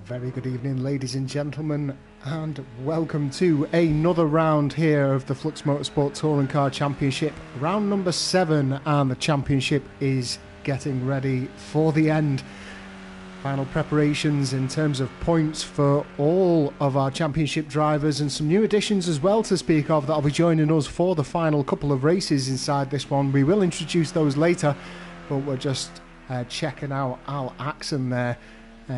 Very good evening, ladies and gentlemen, and welcome to another round here of the Flux Motorsport Touring Car Championship, round number 7, and the championship is getting ready for the end. Final preparations in terms of points for all of our championship drivers, and some new additions as well to speak of that will be joining us for the final couple of races inside this one. We will introduce those later, but we're just checking out Al Axon there.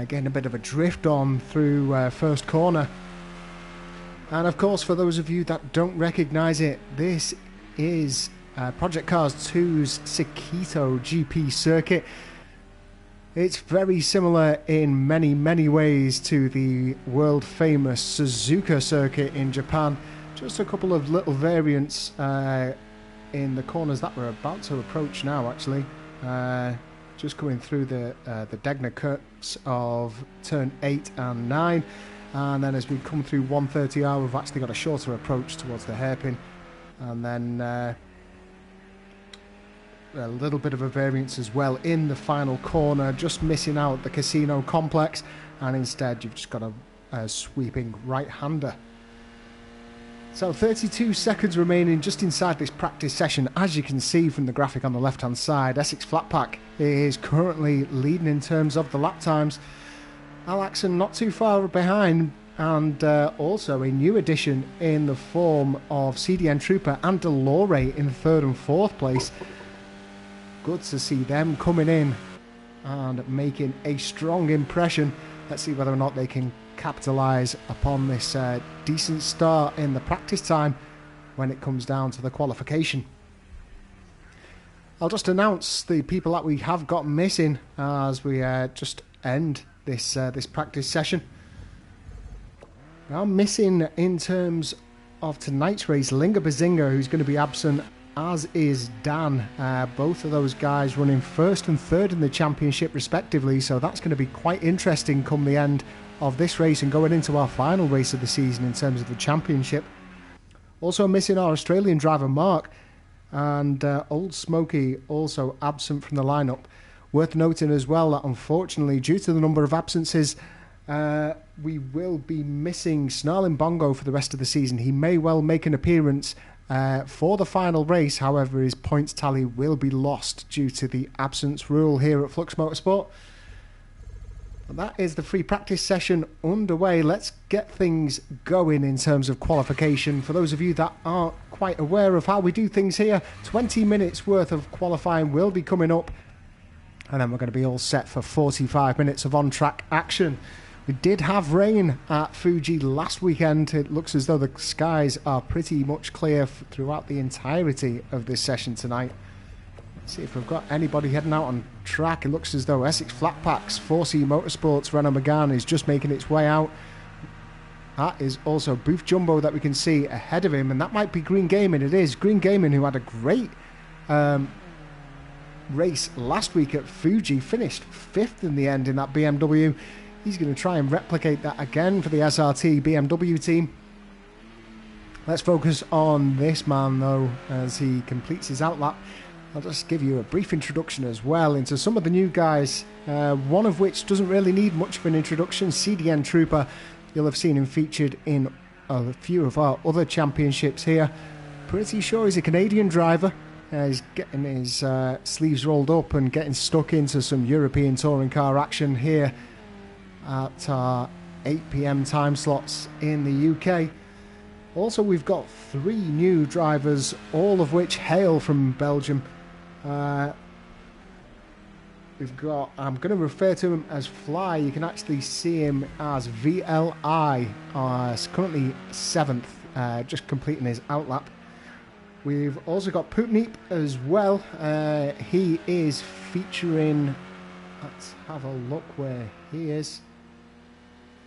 Getting a bit of a drift on through first corner. And of course, for those of you that don't recognise it, this is Project Cars 2's Sakitto GP circuit. It's very similar in many ways to the world famous Suzuka circuit in Japan. Just a couple of little variants in the corners that we're about to approach now, actually. Just coming through the Degner cuts of turn 8 and 9, and then as we come through 130R, we've actually got a shorter approach towards the hairpin, and then a little bit of a variance as well in the final corner, just missing out the casino complex, and instead you've just got a sweeping right-hander. So 32 seconds remaining just inside this practice session. As you can see from the graphic on the left hand side, Essex Flatpack is currently leading in terms of the lap times. Al Axon not too far behind, and also a new addition in the form of CDN Trooper and Delore in 3rd and 4th place. Good to see them coming in and making a strong impression. Let's see whether or not they can capitalise upon this decent start in the practice time when it comes down to the qualification. I'll just announce the people that we have got missing as we just end this practice session. Now, missing in terms of tonight's race, Linga Bazinga, who's going to be absent, as is Dan. Both of those guys running 1st and 3rd in the championship respectively, so that's going to be quite interesting come the end of this race and going into our final race of the season in terms of the championship. Also missing our Australian driver Mark, and Old Smoky also absent from the lineup. Worth noting as well that unfortunately, due to the number of absences, we will be missing Snarling Bongo for the rest of the season. He may well make an appearance for the final race, however his points tally will be lost due to the absence rule here at Flux Motorsport. And that is the free practice session underway. Let's get things going in terms of qualification. For those of you that aren't quite aware of how we do things here, 20 minutes worth of qualifying will be coming up, and then we're going to be all set for 45 minutes of on-track action. We did have rain at Fuji last weekend. It looks as though the skies are pretty much clear throughout the entirety of this session tonight. Let's see if we've got anybody heading out on track. It looks as though Essex Flatpack's 4eMotorsports Renault Megane is just making its way out. That is also Booth Jumbo that we can see ahead of him, and that might be Green Gaming. It is Green Gaming, who had a great race last week at Fuji, finished 5th in the end in that BMW. He's going to try and replicate that again for the SRT BMW team. Let's focus on this man though as he completes his outlap. I'll just give you a brief introduction as well into some of the new guys, one of which doesn't really need much of an introduction. CDN Trooper, you'll have seen him featured in a few of our other championships here. Pretty sure he's a Canadian driver. He's getting his sleeves rolled up and getting stuck into some European touring car action here at our 8 PM time slots in the UK. Also, we've got 3 new drivers, all of which hail from Belgium. We've got, I'm going to refer to him as Fly. You can actually see him as VLI, currently 7th, just completing his outlap. We've also got Poopneep as well. He is featuring, let's have a look where he is.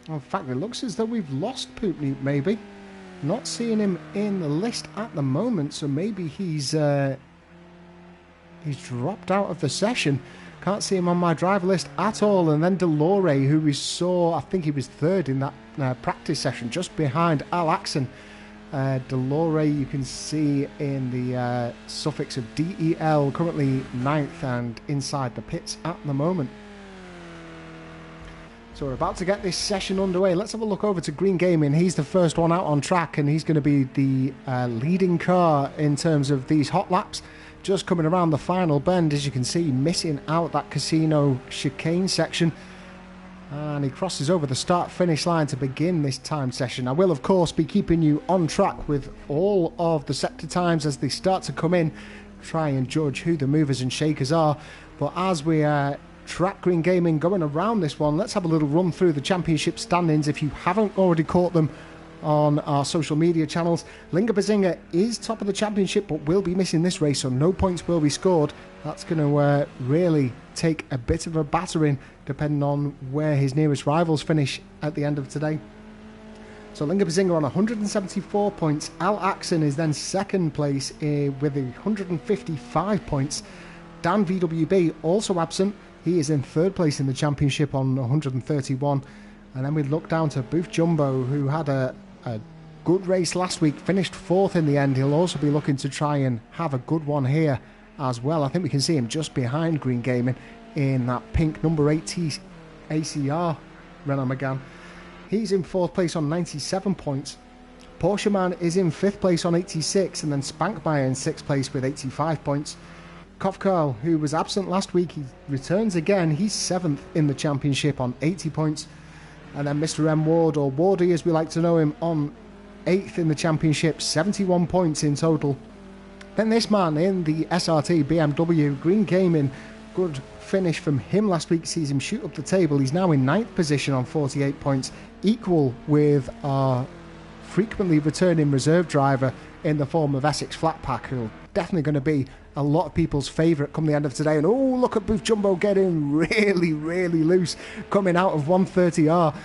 In fact, it looks as though we've lost Poopneep, maybe. Not seeing him in the list at the moment, so maybe he's dropped out of the session. Can't see him on my driver list at all. And then Delore, who we saw, I think he was 3rd in that practice session, just behind Al Axon. Delore, you can see in the suffix of DEL, currently 9th and inside the pits at the moment. So we're about to get this session underway. Let's have a look over to Green Gaming. He's the first one out on track, and he's going to be the leading car in terms of these hot laps. Just coming around the final bend, as you can see, missing out that casino chicane section. And he crosses over the start-finish line to begin this time session. I will, of course, be keeping you on track with all of the sector times as they start to come in. Try and judge who the movers and shakers are. But as we track Green Gaming going around this one, let's have a little run through the championship standings if you haven't already caught them on our social media channels. Linga Bazinga is top of the championship but will be missing this race, so no points will be scored. That's going to really take a bit of a battering depending on where his nearest rivals finish at the end of today. So Linga Bazinga on 174 points. Al Axon is then second place with 155 points. Dan VWB also absent. He is in third place in the championship on 131. And then we look down to Booth Jumbo, who had a good race last week, finished fourth in the end. He'll also be looking to try and have a good one here as well. I think we can see him just behind Green Gaming in that pink number 80 ACR Renault Megane. He's in fourth place on 97 points. Porsche Man is in fifth place on 86, and then Spankmeyer in sixth place with 85 points. Kofkarl, who was absent last week, he returns again. He's seventh in the championship on 80 points. And then Mr. M. Ward, or Wardy as we like to know him, on 8th in the championship, 71 points in total. Then this man in the SRT BMW, Green Gaming, good finish from him last week, sees him shoot up the table. He's now in 9th position on 48 points, equal with our frequently returning reserve driver in the form of Essex Flatpack, who'll definitely going to be a lot of people's favourite come the end of today. And oh, look at Booth Jumbo getting really, really loose coming out of 130R.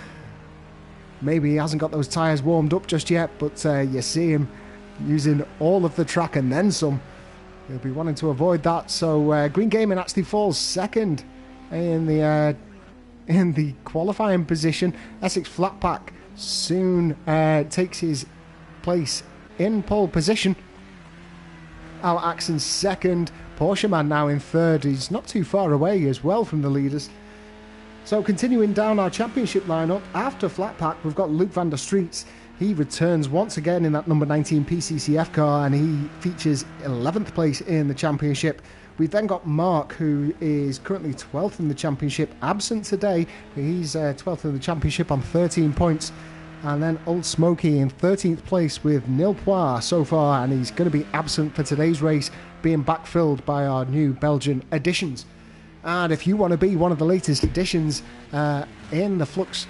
Maybe he hasn't got those tyres warmed up just yet, but you see him using all of the track and then some. He'll be wanting to avoid that. So Green Gaming actually falls second in the qualifying position. Essex Flatpack soon takes his place in pole position. Al Axon second. Porsche Man now in third. He's not too far away as well from the leaders. So continuing down our championship lineup, after Flatpack we've got Luke van der Streets. He returns once again in that number 19 PCCF car, and he features 11th place in the championship. We've then got Mark, who is currently 12th in the championship, absent today. He's 12th in the championship on 13 points. And then Old Smoky in 13th place with Nil Poir so far, and he's going to be absent for today's race, being backfilled by our new Belgian additions. And if you want to be one of the latest additions in the Flux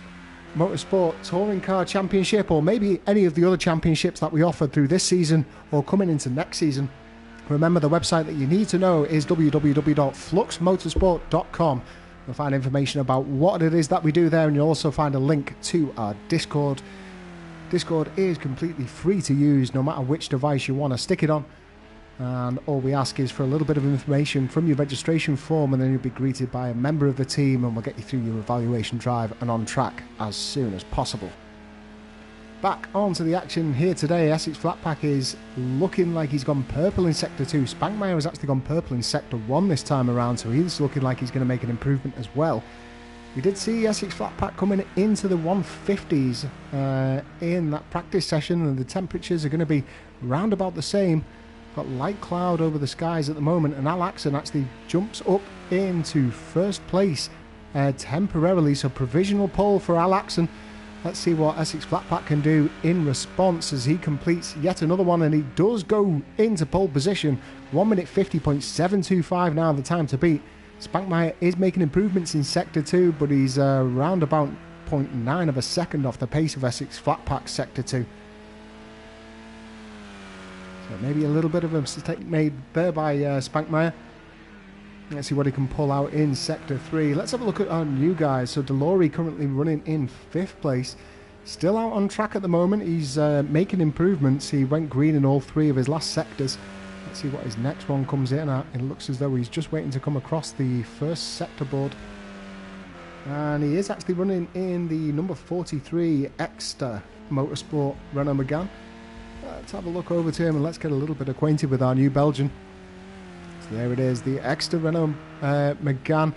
Motorsport Touring Car Championship, or maybe any of the other championships that we offer through this season or coming into next season, remember the website that you need to know is www.fluxmotorsport.com. You'll find information about what it is that we do there, and you'll also find a link to our Discord. Discord is completely free to use no matter which device you want to stick it on. And all we ask is for a little bit of information from your registration form, and then you'll be greeted by a member of the team, and we'll get you through your evaluation drive and on track as soon as possible. Back onto the action here today. Essex Flatpack is looking like he's gone purple in Sector 2. Spankmeyer has actually gone purple in Sector 1 this time around, so he's looking like he's going to make an improvement as well. We did see Essex Flatpack coming into the 150s in that practice session, and the temperatures are going to be round about the same. Got light cloud over the skies at the moment, and Al Axon actually jumps up into first place temporarily, so provisional pole for Al Axon. Let's see what Essex Flatpack can do in response as he completes yet another one, and he does go into pole position. 1 minute 50.725 now, the time to beat. Spankmeyer is making improvements in Sector 2, but he's around about 0.9 of a second off the pace of Essex Flatpack Sector 2. So maybe a little bit of a mistake made there by Spankmeyer. Let's see what he can pull out in Sector 3. Let's have a look at our new guys. So Delory currently running in 5th place. Still out on track at the moment. He's making improvements. He went green in all 3 of his last sectors. Let's see what his next one comes in at. It looks as though he's just waiting to come across the first sector board. And he is actually running in the number 43 Exeter Motorsport Renault Megane. Let's have a look over to him and let's get a little bit acquainted with our new Belgian. So there it is, the Exeter Renault Megane.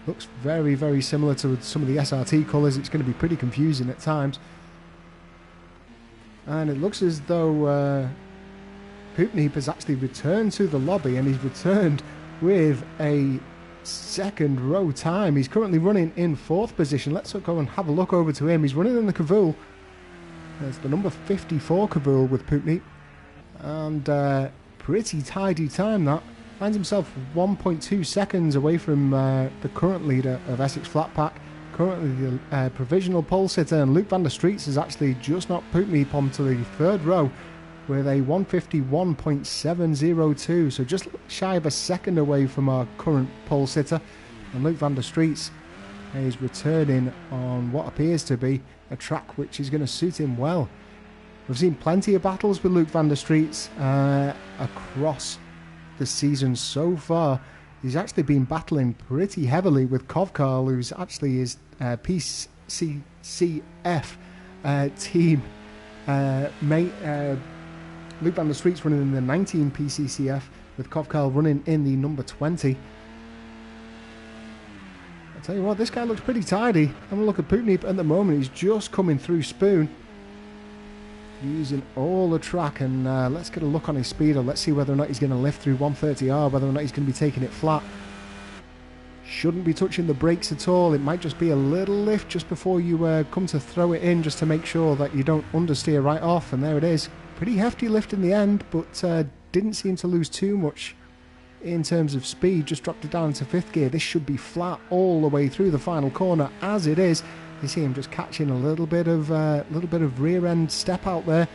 Looks very, very similar to some of the SRT colours. It's going to be pretty confusing at times. And it looks as though Poopneep has actually returned to the lobby, and he's returned with a second row time. He's currently running in 4th position. Let's go and have a look over to him. He's running in the Cavoul. There's the number 54 Cavoul with Poopneep. And pretty tidy time that. Finds himself 1.2 seconds away from the current leader of Essex Flatpack. Currently the provisional pole sitter, and Luke van der Streets has actually just knocked Poopneep onto the 3rd row with a 151.702, so just shy of a second away from our current pole sitter. And Luke van der Streets is returning on what appears to be a track which is going to suit him well. We've seen plenty of battles with Luke van der Streets across the season so far. He's actually been battling pretty heavily with Kovkarl, who's actually his PCCF team mate. Luke van der Streets running in the 19 PCCF, with Kovkarl running in the number 20. I'll tell you what, this guy looks pretty tidy. Have a look at Poopneep at the moment. He's just coming through Spoon, using all the track, and let's get a look on his speedo. Let's see whether or not he's going to lift through 130R, whether or not he's going to be taking it flat. Shouldn't be touching the brakes at all. It might just be a little lift just before you come to throw it in, just to make sure that you don't understeer right off. And there it is. Pretty hefty lift in the end, but didn't seem to lose too much in terms of speed. Just dropped it down into 5th gear. This should be flat all the way through the final corner, as it is. You see him just catching a little bit of rear end step out there,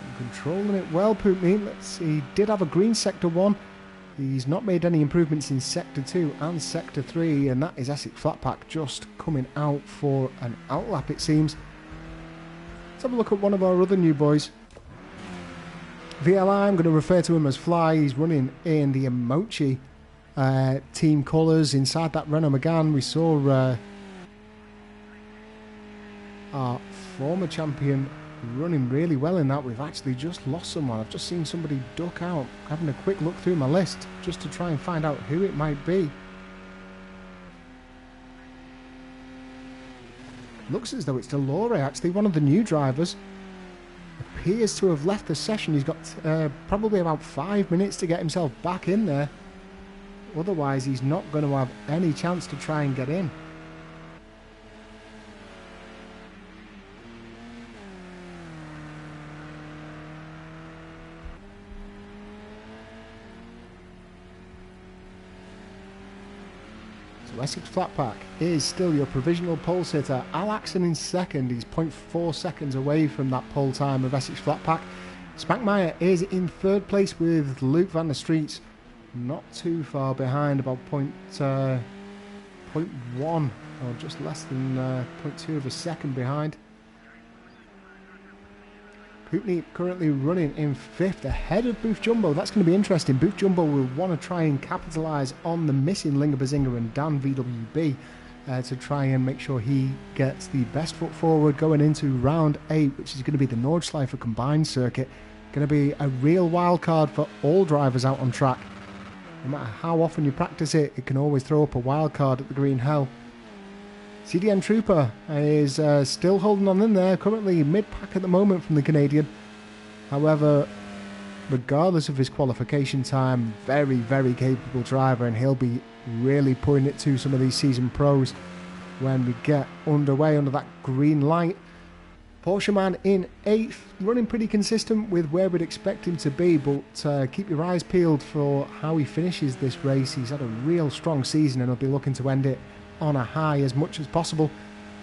and controlling it well. Poopneep. Let's see. He did have a green sector 1. He's not made any improvements in sector 2 and sector 3, and that is Essex Flatpack just coming out for an outlap, it seems. Let's have a look at one of our other new boys. VLI, I'm going to refer to him as Fly. He's running in the Emochi team colours. Inside that Renault Megane, we saw our former champion running really well in that. We've actually just lost someone. I've just seen somebody duck out. Having a quick look through my list just to try and find out who it might be. Looks as though it's Delore, actually, one of the new drivers. Appears to have left the session. He's got probably about 5 minutes to get himself back in there. Otherwise, he's not going to have any chance to try and get in. Essex Flatpack is still your provisional pole sitter. Al Axon in 2nd. He's 0.4 seconds away from that pole time of Essex Flatpack. Spackmeyer is in 3rd place with Luke van der Streets, not too far behind, about 0.1 or just less than 0.2 of a second behind. Poopneep currently running in 5th, ahead of Booth Jumbo. That's going to be interesting. Booth Jumbo will want to try and capitalise on the missing Linga Bazinga and Dan VWB to try and make sure he gets the best foot forward going into round 8, which is going to be the Nordschleife combined circuit. Going to be a real wild card for all drivers out on track. No matter how often you practice it, it can always throw up a wild card at the Green Hell. CDN Trooper is still holding on in there, currently mid-pack at the moment from the Canadian. However, regardless of his qualification time, very, very capable driver, and he'll be really putting it to some of these season pros when we get underway under that green light. Porsche Man in 8th, running pretty consistent with where we'd expect him to be, but keep your eyes peeled for how he finishes this race. He's had a real strong season and he'll be looking to end it on a high as much as possible.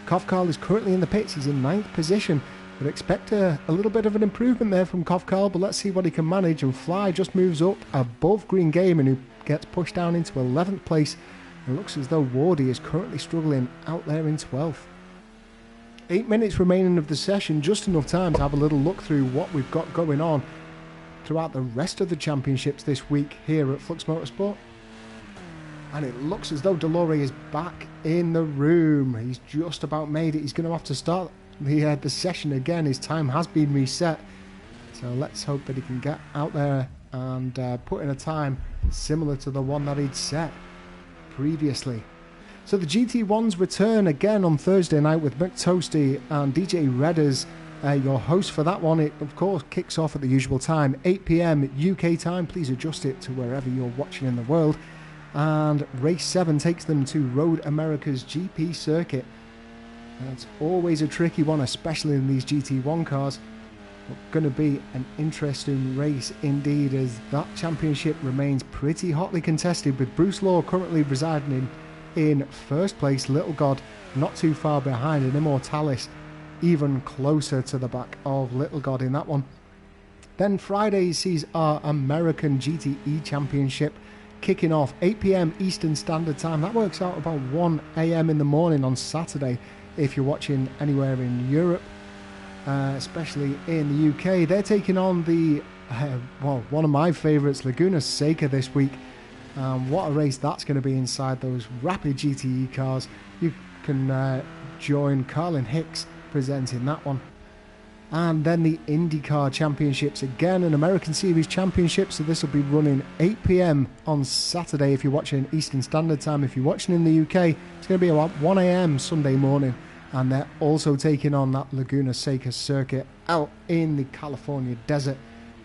Kovkarl is currently in the pits. He's in 9th position. Would expect a little bit of an improvement there from Kovkarl, but let's see what he can manage. And Fly just moves up above Green Gaming, who gets pushed down into 11th place. It looks as though Wardy is currently struggling out there in 12th. 8 minutes remaining of the session, just enough time to have a little look through what we've got going on throughout the rest of the championships this week here at Flux Motorsport. And it looks as though Delore is back in the room. He's just about made it. He's going to have to start the session again. His time has been reset. So let's hope that he can get out there and put in a time similar to the one that he'd set previously. So the GT1s return again on Thursday night with Mick Toasty and DJ Redders, your host for that one. It, of course, kicks off at the usual time, 8 p.m. UK time. Please adjust it to wherever you're watching in the world. And Race 7 takes them to Road America's GP circuit. It's always a tricky one, especially in these GT1 cars. But going to be an interesting race indeed, as that championship remains pretty hotly contested, with Bruce Law currently residing in first place, Little God not too far behind, and Immortalis even closer to the back of Little God in that one. Then Friday sees our American GTE Championship kicking off 8 p.m. Eastern Standard Time. That works out about 1 a.m. in the morning on Saturday if you're watching anywhere in Europe, especially in the UK. They're taking on the one of my favourites, Laguna Seca, this week. What a race that's going to be inside those rapid GTE cars. You can join Carlin Hicks presenting that one. And then the IndyCar Championships, again an American Series Championship, so this will be running 8 p.m. on Saturday if you're watching Eastern Standard Time. If you're watching in the UK, it's going to be about 1 a.m. Sunday morning, and they're also taking on that Laguna Seca circuit out in the California desert.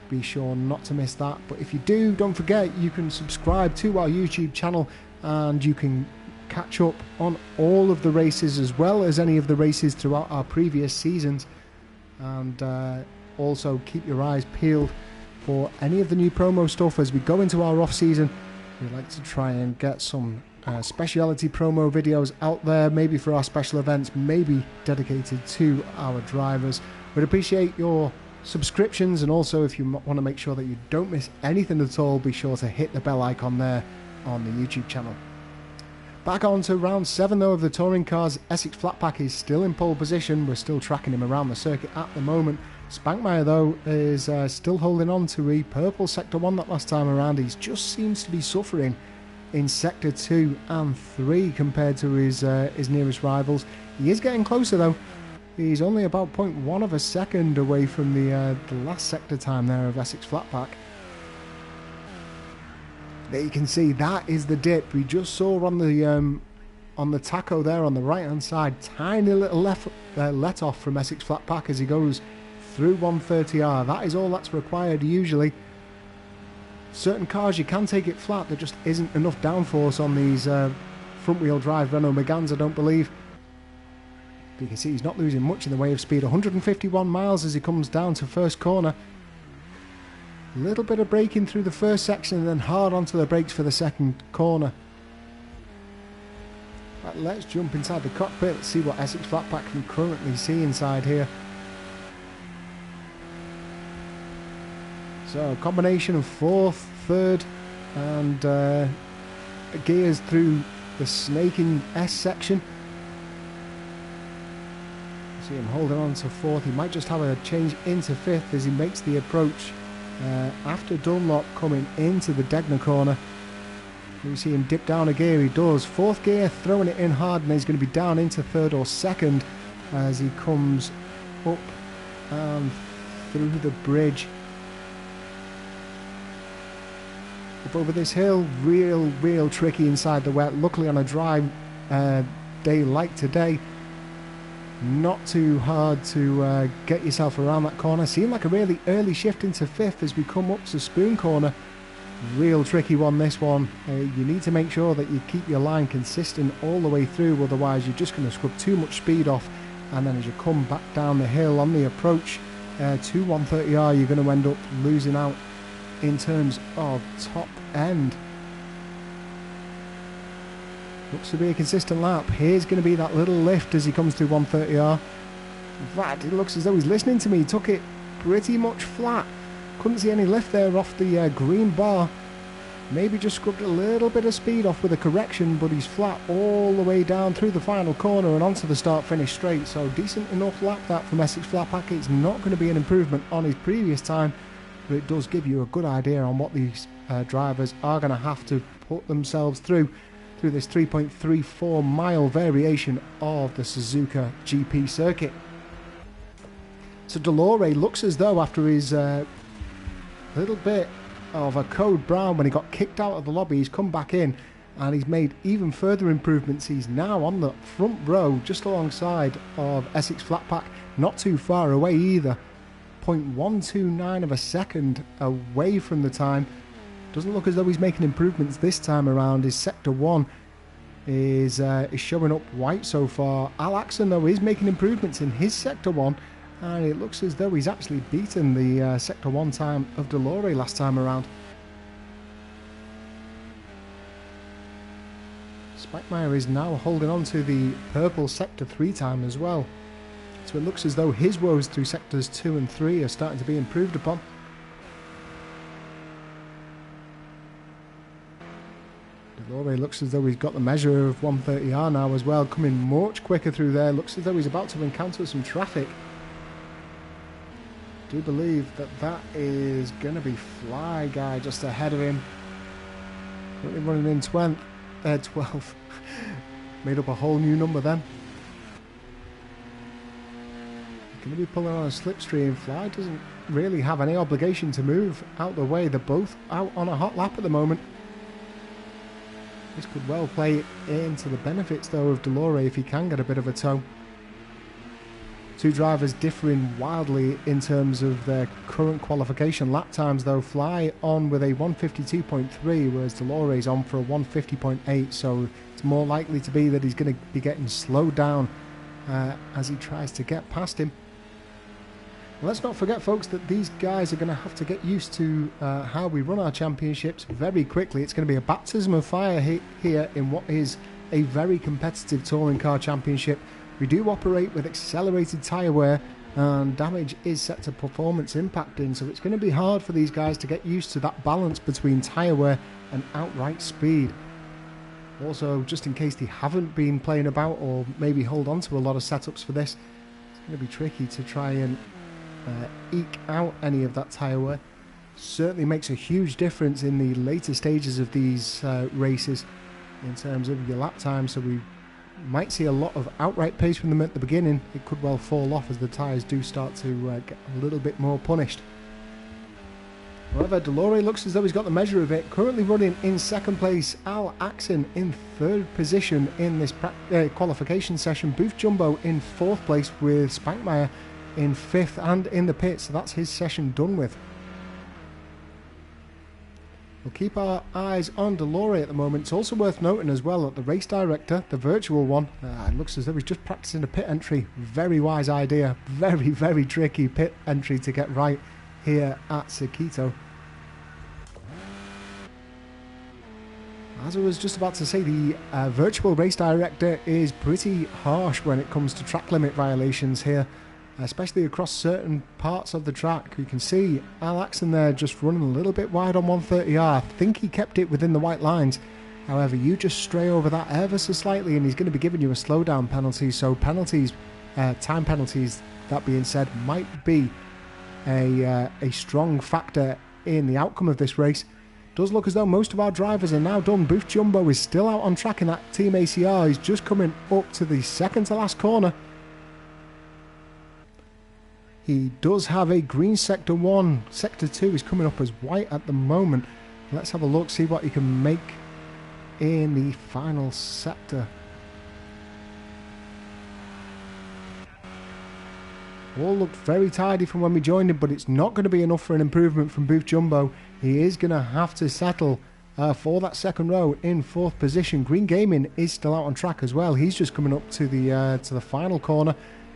Be sure not to miss that. But if you do, don't forget you can subscribe to our YouTube channel, and you can catch up on all of the races as well as any of the races throughout our previous seasons. And also keep your eyes peeled for any of the new promo stuff as we go into our off season. We like to try and get some speciality promo videos out there, maybe for our special events, maybe dedicated to our drivers. We'd appreciate your subscriptions, and also if you want to make sure that you don't miss anything at all, be sure to hit the bell icon there on the YouTube channel. Back on to round 7 though of the touring cars. Essex Flatpack is still in pole position. We're still tracking him around the circuit at the moment. Spankmeyer though is still holding on to a purple Sector 1 that last time around. He just seems to be suffering in Sector 2 and 3 compared to his nearest rivals. He is getting closer though. He's only about 0.1 of a second away from the last sector time there of Essex Flatpack. There you can see that is the dip we just saw on the tacho there on the right hand side. Tiny little let off from Essex Flatpack as he goes through 130R. That is all that's required usually. Certain cars you can take it flat, there just isn't enough downforce on these front wheel drive Renault Meganes, I don't believe. You can see he's not losing much in the way of speed. 151 miles as he comes down to first corner. A little bit of braking through the first section and then hard onto the brakes for the second corner. Right, let's jump inside the cockpit. Let's see what Essex Flatpack can currently see inside here. So a combination of fourth, third and gears through the snaking S section. See him holding on to fourth. He might just have a change into fifth as he makes the approach after Dunlop coming into the Degner corner. You see him dip down a gear. He does. Fourth gear, throwing it in hard, and he's going to be down into third or second as he comes up and through the bridge. Up over this hill, real tricky inside the wet. Luckily on a dry day like today, not too hard to get yourself around that corner. Seemed like a really early shift into fifth as we come up to Spoon Corner. Real tricky one, this one. You need to make sure that you keep your line consistent all the way through, otherwise you're just going to scrub too much speed off, and then as you come back down the hill on the approach to 130R, you're going to end up losing out in terms of top end. Looks to be a consistent lap. Here's going to be that little lift as he comes through 130R. In fact, it looks as though he's listening to me. He took it pretty much flat. Couldn't see any lift there off the green bar. Maybe just scrubbed a little bit of speed off with a correction, but he's flat all the way down through the final corner and onto the start-finish straight. So decent enough lap that from Essex Flatpack. It's not going to be an improvement on his previous time, but it does give you a good idea on what these drivers are going to have to put themselves through this 3.34 mile variation of the Suzuka GP circuit. So Delore looks as though after his little bit of a code brown when he got kicked out of the lobby, he's come back in and he's made even further improvements. He's now on the front row just alongside of Essex Flatpack, not too far away either. 0.129 of a second away from the time. Doesn't look as though he's making improvements this time around. His Sector 1 is showing up white so far. Al Axon, though, is making improvements in his Sector 1, and it looks as though he's actually beaten the Sector 1 time of Delore last time around. Spackmeyer is now holding on to the purple Sector 3 time as well. So it looks as though his woes through Sectors 2 and 3 are starting to be improved upon. Delore looks as though he's got the measure of 130R now as well, coming much quicker through there. Looks as though he's about to encounter some traffic. I do believe that is going to be Fly Guy just ahead of him. Currently running in 12. Made up a whole new number then. Going to be pulling on a slipstream. Fly doesn't really have any obligation to move out the way. They're both out on a hot lap at the moment. This could well play into the benefits though of Delore if he can get a bit of a tow. Two drivers differing wildly in terms of their current qualification lap times though. Fly on with a 152.3 whereas Delore is on for a 150.8, so it's more likely to be that he's going to be getting slowed down as he tries to get past him. Let's not forget, folks, that these guys are going to have to get used to how we run our championships very quickly. It's going to be a baptism of fire here in what is a very competitive touring car championship. We do operate with accelerated tyre wear, and damage is set to performance impacting, so it's going to be hard for these guys to get used to that balance between tyre wear and outright speed. Also, just in case they haven't been playing about or maybe hold on to a lot of setups for this, it's going to be tricky to try and eke out any of that tyre wear. Certainly makes a huge difference in the later stages of these races in terms of your lap time, so we might see a lot of outright pace from them at the beginning. It could well fall off as the tyres do start to get a little bit more punished. However, Delore looks as though he's got the measure of it. Currently running in second place, Al Axon in third position in this qualification session. Booth Jumbo in fourth place with Spankmeyer in fifth and in the pit, so that's his session done with. We'll keep our eyes on Delore at the moment. It's also worth noting as well that the race director, the virtual one, it looks as though he's just practicing a pit entry. Very wise idea. Very, very tricky pit entry to get right here at Sakitto. As I was just about to say, the virtual race director is pretty harsh when it comes to track limit violations here, especially across certain parts of the track. You can see Al Axon there just running a little bit wide on 130R. I think he kept it within the white lines. However, you just stray over that ever so slightly and he's going to be giving you a slowdown penalty. So penalties, time penalties, that being said, might be a strong factor in the outcome of this race. Does look as though most of our drivers are now done. Booth Jumbo is still out on track in that Team ACR. He's just coming up to the second to last corner. He does have a green Sector 1. Sector 2 is coming up as white at the moment. Let's have a look, see what he can make in the final sector. All looked very tidy from when we joined him, but it's not going to be enough for an improvement from Booth Jumbo. He is going to have to settle for that second row in fourth position. Green Gaming is still out on track as well. He's just coming up to the final corner,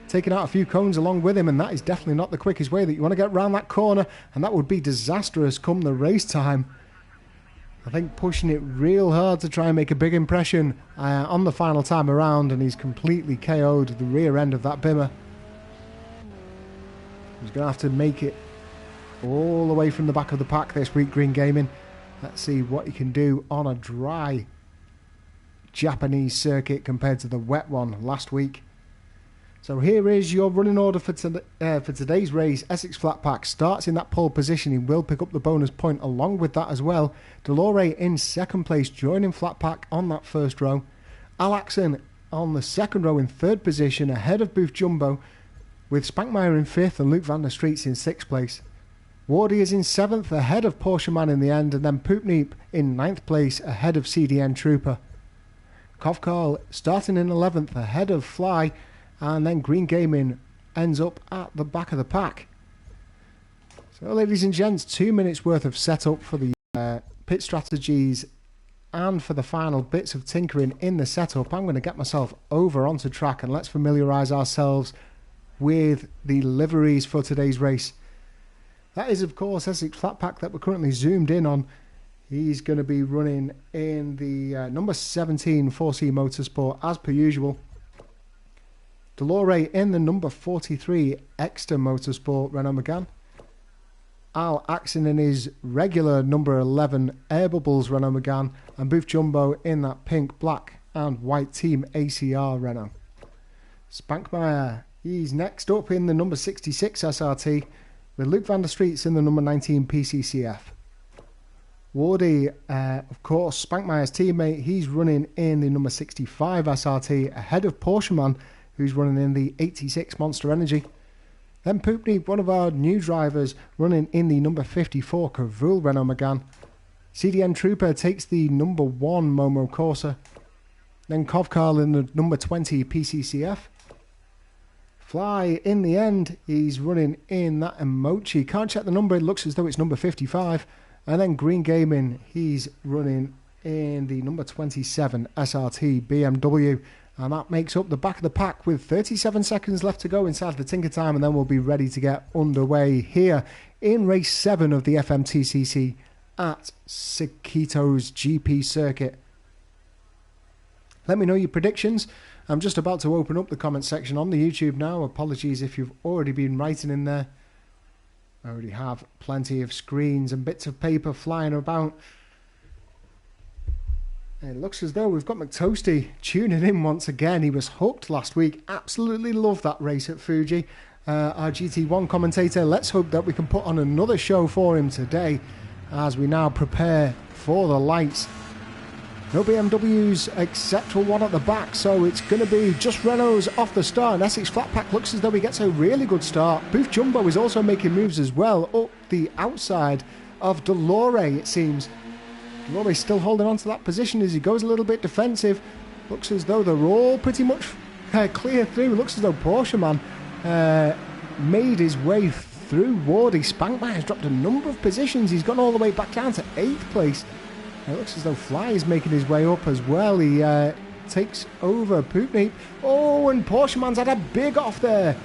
taking out a few cones along with him, and that is definitely not the quickest way that you want to get around that corner, and that would be disastrous come the race time. I think pushing it real hard to try and make a big impression on the final time around, and he's completely KO'd the rear end of that Bimmer. He's going to have to make it all the way from the back of the pack this week, Green Gaming. Let's see what he can do on a dry Japanese circuit compared to the wet one last week. So here is your running order for today's race. Essex Flatpack starts in that pole position. He will pick up the bonus point along with that as well. Delore in second place, joining Flatpack on that first row. Al Axon on the second row in third position, ahead of Booth Jumbo, with Spankmeyer in fifth and Luke van der Streets in sixth place. Wardy is in 7th, ahead of Porsche Man in the end, and then Poopneep in 9th place, ahead of CDN Trooper. Kovkarl starting in 11th, ahead of Fly, and then Green Gaming ends up at the back of the pack. So, ladies and gents, 2 minutes worth of setup for the pit strategies and for the final bits of tinkering in the setup. I'm going to get myself over onto track and let's familiarise ourselves with the liveries for today's race. That is, of course, Essex Flatpack that we're currently zoomed in on. He's going to be running in the number 17 4C Motorsport as per usual. Delore in the number 43 Exeter Motorsport Renault Megane. Al Axon in his regular number 11 Air Bubbles Renault Megane, and Booth Jumbo in that pink, black and white Team ACR Renault. Spankmeyer, he's next up in the number 66 SRT, with Luke van der Streets in the number 19 PCCF. Wardy, of course, Spankmeyer's teammate, he's running in the number 65 SRT, ahead of Porsche Man, who's running in the 86 Monster Energy. Then Poopneep, one of our new drivers, running in the number 54 Cavroul Renault Megane. CDN Trooper takes the number 1 Momo Corsa. Then Kovkarl in the number 20 PCCF. Fly, in the end, he's running in that Emochi. Can't check the number, it looks as though it's number 55. And then Green Gaming, he's running in the number 27 SRT BMW. And that makes up the back of the pack with 37 seconds left to go inside the Tinker Time, and then we'll be ready to get underway here in race 7 of the FMTCC at Sakitto's GP circuit. Let me know your predictions. I'm just about to open up the comment section on the YouTube now. Apologies if you've already been writing in there. I already have plenty of screens and bits of paper flying about. It looks as though we've got McToasty tuning in once again. He was hooked last week. Absolutely loved that race at Fuji. Our GT1 commentator. Let's hope that we can put on another show for him today as we now prepare for the lights. No BMWs except for one at the back, so it's going to be just Renaults off the start. And Essex Flatpack looks as though he gets a really good start. Booth Jumbo is also making moves as well up the outside of Delore, it seems. Delore's still holding on to that position as he goes a little bit defensive. Looks as though they're all pretty much clear through. Looks as though Porsche Man made his way through Wardy. Spankmeyer's dropped a number of positions. He's gone all the way back down to 8th place. It looks as though Fly is making his way up as well. He takes over Poopneep. Oh, and Porsche Man's had a big off there.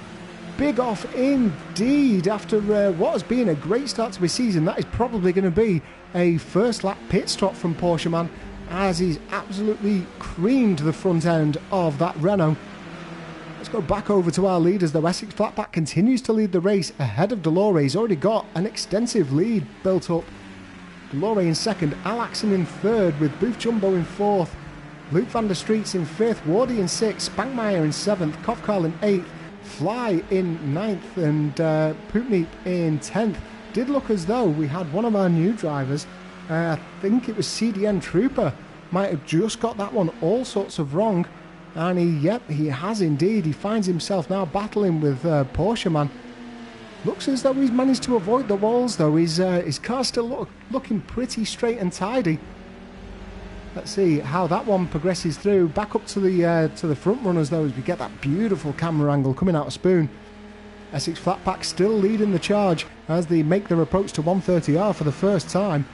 Big off indeed after what has been a great start to his season. That is probably going to be a first lap pit stop from Porsche Man as he's absolutely creamed the front end of that Renault. Let's go back over to our leaders though. Essex Flatpack continues to lead the race ahead of Delore. He's already got an extensive lead built up. Delore in 2nd, Al Axon in 3rd with Booth Jumbo in 4th, Luke van der Streets in 5th, Wardy in 6th, Spankmeyer in 7th, Kovkarl in 8th, Fly in 9th and Poopneep in 10th. Did look as though we had one of our new drivers, I think it was CDN Trooper, might have just got that one all sorts of wrong, and he has indeed. He finds himself now battling with Porsche Man. Looks as though he's managed to avoid the walls though. His car's still looking pretty straight and tidy. Let's see how that one progresses through. Back up to the front runners though as we get that beautiful camera angle coming out of Spoon. Essex Flatpack still leading the charge as they make their approach to 130R for the first time.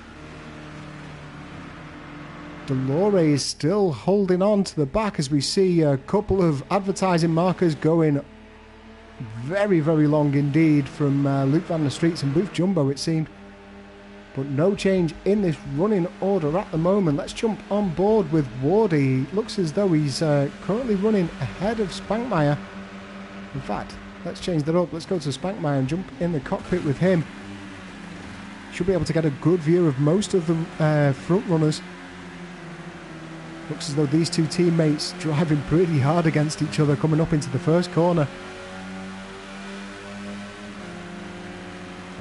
Delore is still holding on to the back as we see a couple of advertising markers going very, very long indeed from Luke van der Streets and Booth Jumbo it seemed. But no change in this running order at the moment. Let's jump on board with Wardy. Looks as though he's currently running ahead of Spankmeyer. In fact, let's change that up. Let's go to Spankmeyer and jump in the cockpit with him. Should be able to get a good view of most of the front runners. Looks as though these two teammates driving pretty hard against each other coming up into the first corner.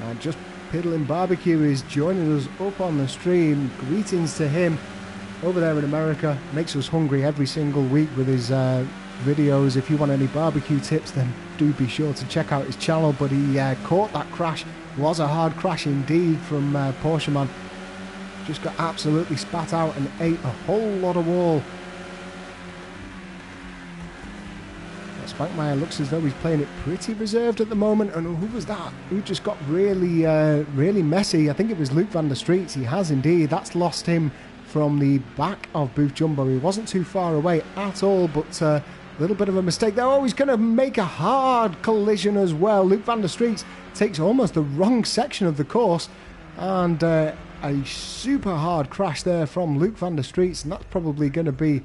And just Piddling Barbecue is joining us up on the stream. Greetings to him over there in America. Makes us hungry every single week with his videos. If you want any barbecue tips, then do be sure to check out his channel. But he caught that crash Was a hard crash indeed from Porsche man. Just got absolutely spat out and ate a whole lot of wall. Spankmeyer looks as though he's playing it pretty reserved at the moment. And who was that? Who just got really, really messy? I think it was Luke van der Streets. He has indeed. That's lost him from the back of Booth Jumbo. He wasn't too far away at all, but a little bit of a mistake there. Oh, he's going to make a hard collision as well. Luke van der Streets takes almost the wrong section of the course, and a super hard crash there from Luke van der Streets, and that's probably going to be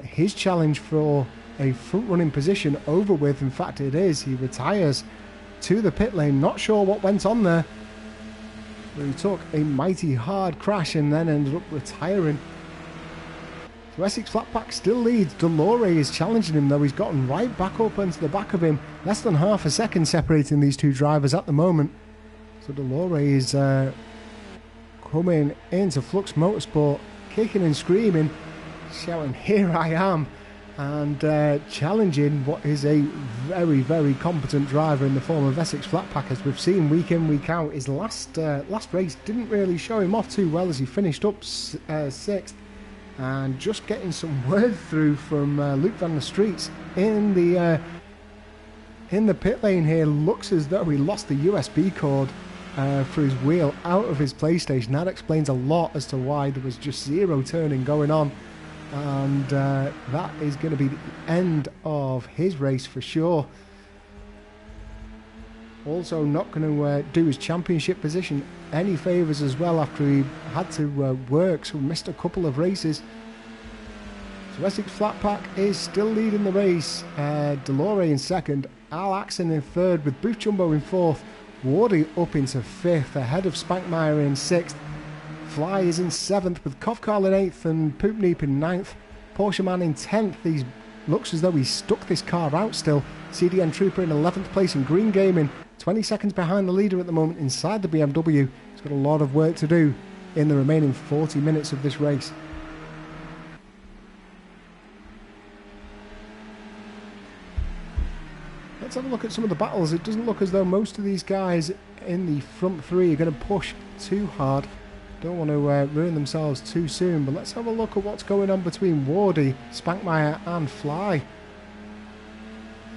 his challenge for a front running position over with. In fact, it is. He retires to the pit lane. Not sure what went on there, but he took a mighty hard crash and then ended up retiring. So Essex Flatpack still leads. Delore is challenging him though. He's gotten right back up into the back of him. Less than half a second separating these two drivers at the moment. So Delore is coming into Flux Motorsport, kicking and screaming, shouting, "Here I am," and challenging what is a very, very competent driver in the form of Essex Flatpack. As we've seen week in, week out, his last race didn't really show him off too well, as he finished up 6th. And just getting some word through from Luke van der Streets in the pit lane here. Looks as though he lost the USB cord for his wheel out of his PlayStation. That explains a lot as to why there was just zero turning going on. And that is going to be the end of his race for sure. Also not going to do his championship position any favours as well, after he had to work, so missed a couple of races. So Essex Flatpack is still leading the race. Delore in second, Al Axon in third, with Booth Jumbo in fourth, Wardy up into fifth, ahead of Spankmeyer in sixth. Fly is in 7th, with Kofkarl in 8th and Poopneep in 9th. Porsche man in 10th. He looks as though he's stuck this car out still. CDN Trooper in 11th place, and Green Gaming 20 seconds behind the leader at the moment inside the BMW. He's got a lot of work to do in the remaining 40 minutes of this race. Let's have a look at some of the battles. It doesn't look as though most of these guys in the front three are going to push too hard. Don't want to ruin themselves too soon, but let's have a look at what's going on between Wardy, Spankmeyer and Fly.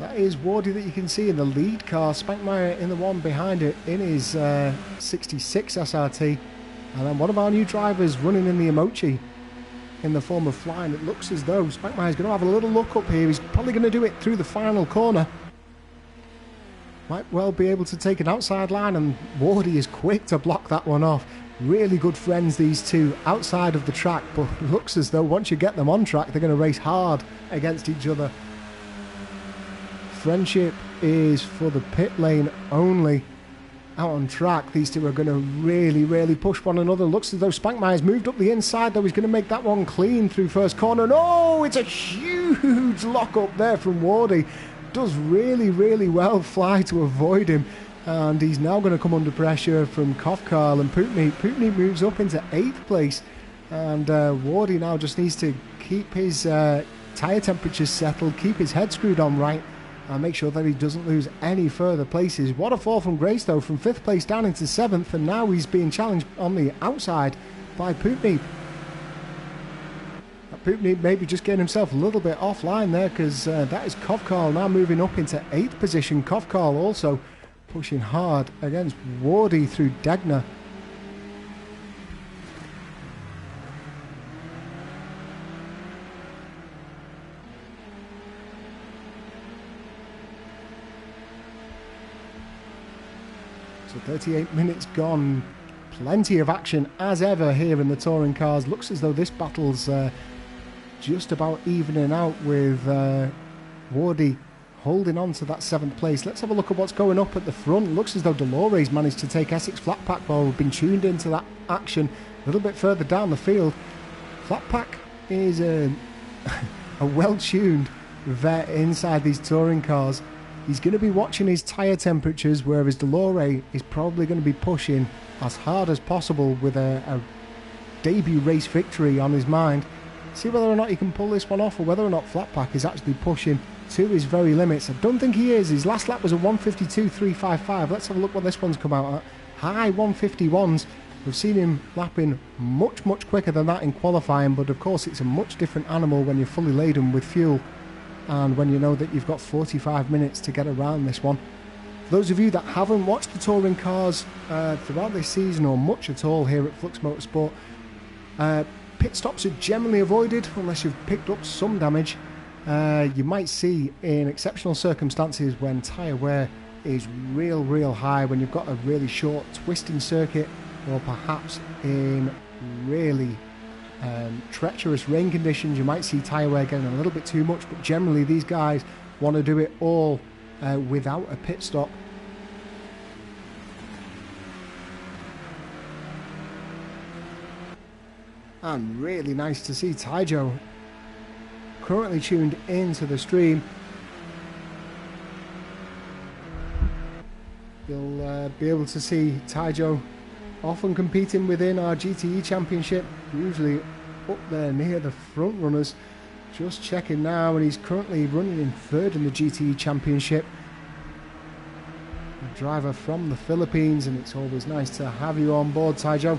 That is Wardy that you can see in the lead car, Spankmeyer in the one behind it in his 66 SRT, and then one of our new drivers running in the Emochi in the form of Fly, and it looks as though Spankmeyer's going to have a little look up here. He's probably going to do it through the final corner. Might well be able to take an outside line, and Wardy is quick to block that one off. Really good friends, these two, outside of the track, but looks as though once you get them on track, they're going to race hard against each other. Friendship is for the pit lane only. Out on track, these two are going to really, really push one another. Looks as though Spankmeyer's moved up the inside, though. He's going to make that one clean through first corner. No, it's a huge lock up there from Wardy. Does really, really well Fly to avoid him. And he's now going to come under pressure from Kofkarl and Poopneep. Poopneep moves up into 8th place. And Wardy now just needs to keep his tyre temperatures settled, keep his head screwed on right, and make sure that he doesn't lose any further places. What a fall from grace, though, from 5th place down into 7th. And now he's being challenged on the outside by Poopneep. Poopneep maybe just getting himself a little bit offline there, because that is Kofkarl now moving up into 8th position. Kofkarl also pushing hard against Wardy through Degner. So 38 minutes gone. Plenty of action as ever here in the touring cars. Looks as though this battle's just about evening out, with Wardy holding on to that 7th place. Let's have a look at what's going up at the front. Looks as though Delore's managed to take Essex Flatpack while we've been tuned into that action a little bit further down the field. Flatpack is a well-tuned vet inside these touring cars. He's going to be watching his tyre temperatures, whereas Delore is probably going to be pushing as hard as possible with a debut race victory on his mind. See whether or not he can pull this one off, or whether or not Flatpack is actually pushing to his very limits. I don't think he is. His last lap was a 1:52.355. Let's have a look what this one's come out at. High 1:51s. We've seen him lapping much quicker than that in qualifying, but of course it's a much different animal when you're fully laden with fuel and when you know that you've got 45 minutes to get around this one. For those of you that haven't watched the touring cars throughout this season or much at all here at Flux Motorsport, pit stops are generally avoided unless you've picked up some damage. You might see in exceptional circumstances when tyre wear is real high, when you've got a really short twisting circuit, or perhaps in really treacherous rain conditions, you might see tyre wear getting a little bit too much, but generally these guys want to do it all without a pit stop. And really nice to see Taijo currently tuned into the stream. You'll be able to see Taijo often competing within our GTE Championship, usually up there near the front runners. Just checking now, and he's currently running in third in the GTE Championship. A driver from the Philippines, and it's always nice to have you on board, Taijo.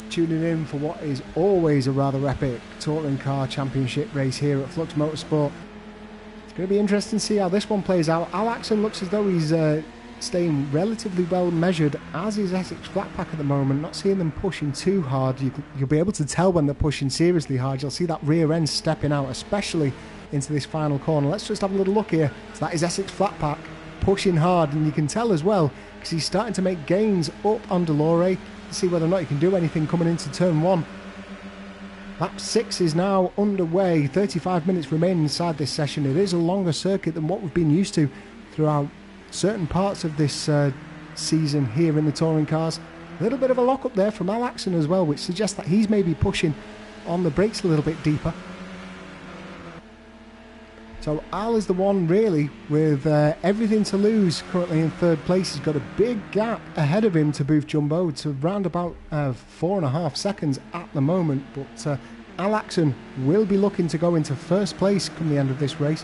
Tuning in for what is always a rather epic touring car championship race here at Flux Motorsport. It's going to be interesting to see how this one plays out. Al Axon looks as though he's staying relatively well measured, as is Essex Flatpack at the moment. Not seeing them pushing too hard. You'll be able to tell when they're pushing seriously hard. You'll see that rear end stepping out, especially into this final corner. Let's just have a little look here. So that is Essex Flatpack pushing hard, and you can tell as well because he's starting to make gains up on Delore. See whether or not he can do anything coming into turn 1. Lap 6 is now underway. 35 minutes remaining inside this session. It is a longer circuit than what we've been used to throughout certain parts of this season here in the touring cars. A little bit of a lock up there from Al Axon as well, which suggests that he's maybe pushing on the brakes a little bit deeper. So Al is the one really with everything to lose, currently in third place. He's got a big gap ahead of him to Booth Jumbo, to round about 4.5 seconds at the moment. But Al Axon will be looking to go into first place come the end of this race.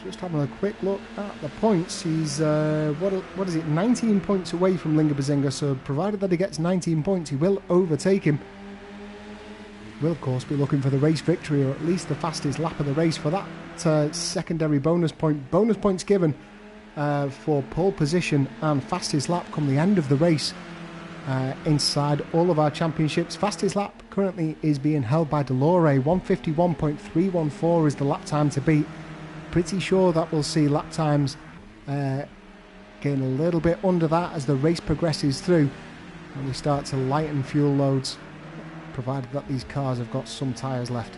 Just having a quick look at the points. He's, what is it, 19 points away from Linga Bazinga, so provided that he gets 19 points, he will overtake him. Will of course be looking for the race victory, or at least the fastest lap of the race for that secondary bonus point. Bonus points given for pole position and fastest lap come the end of the race inside all of our championships. Fastest lap currently is being held by Delore. 1:51.314 is the lap time to beat. Pretty sure that we'll see lap times gain a little bit under that as the race progresses through and we start to lighten fuel loads, provided that these cars have got some tyres left.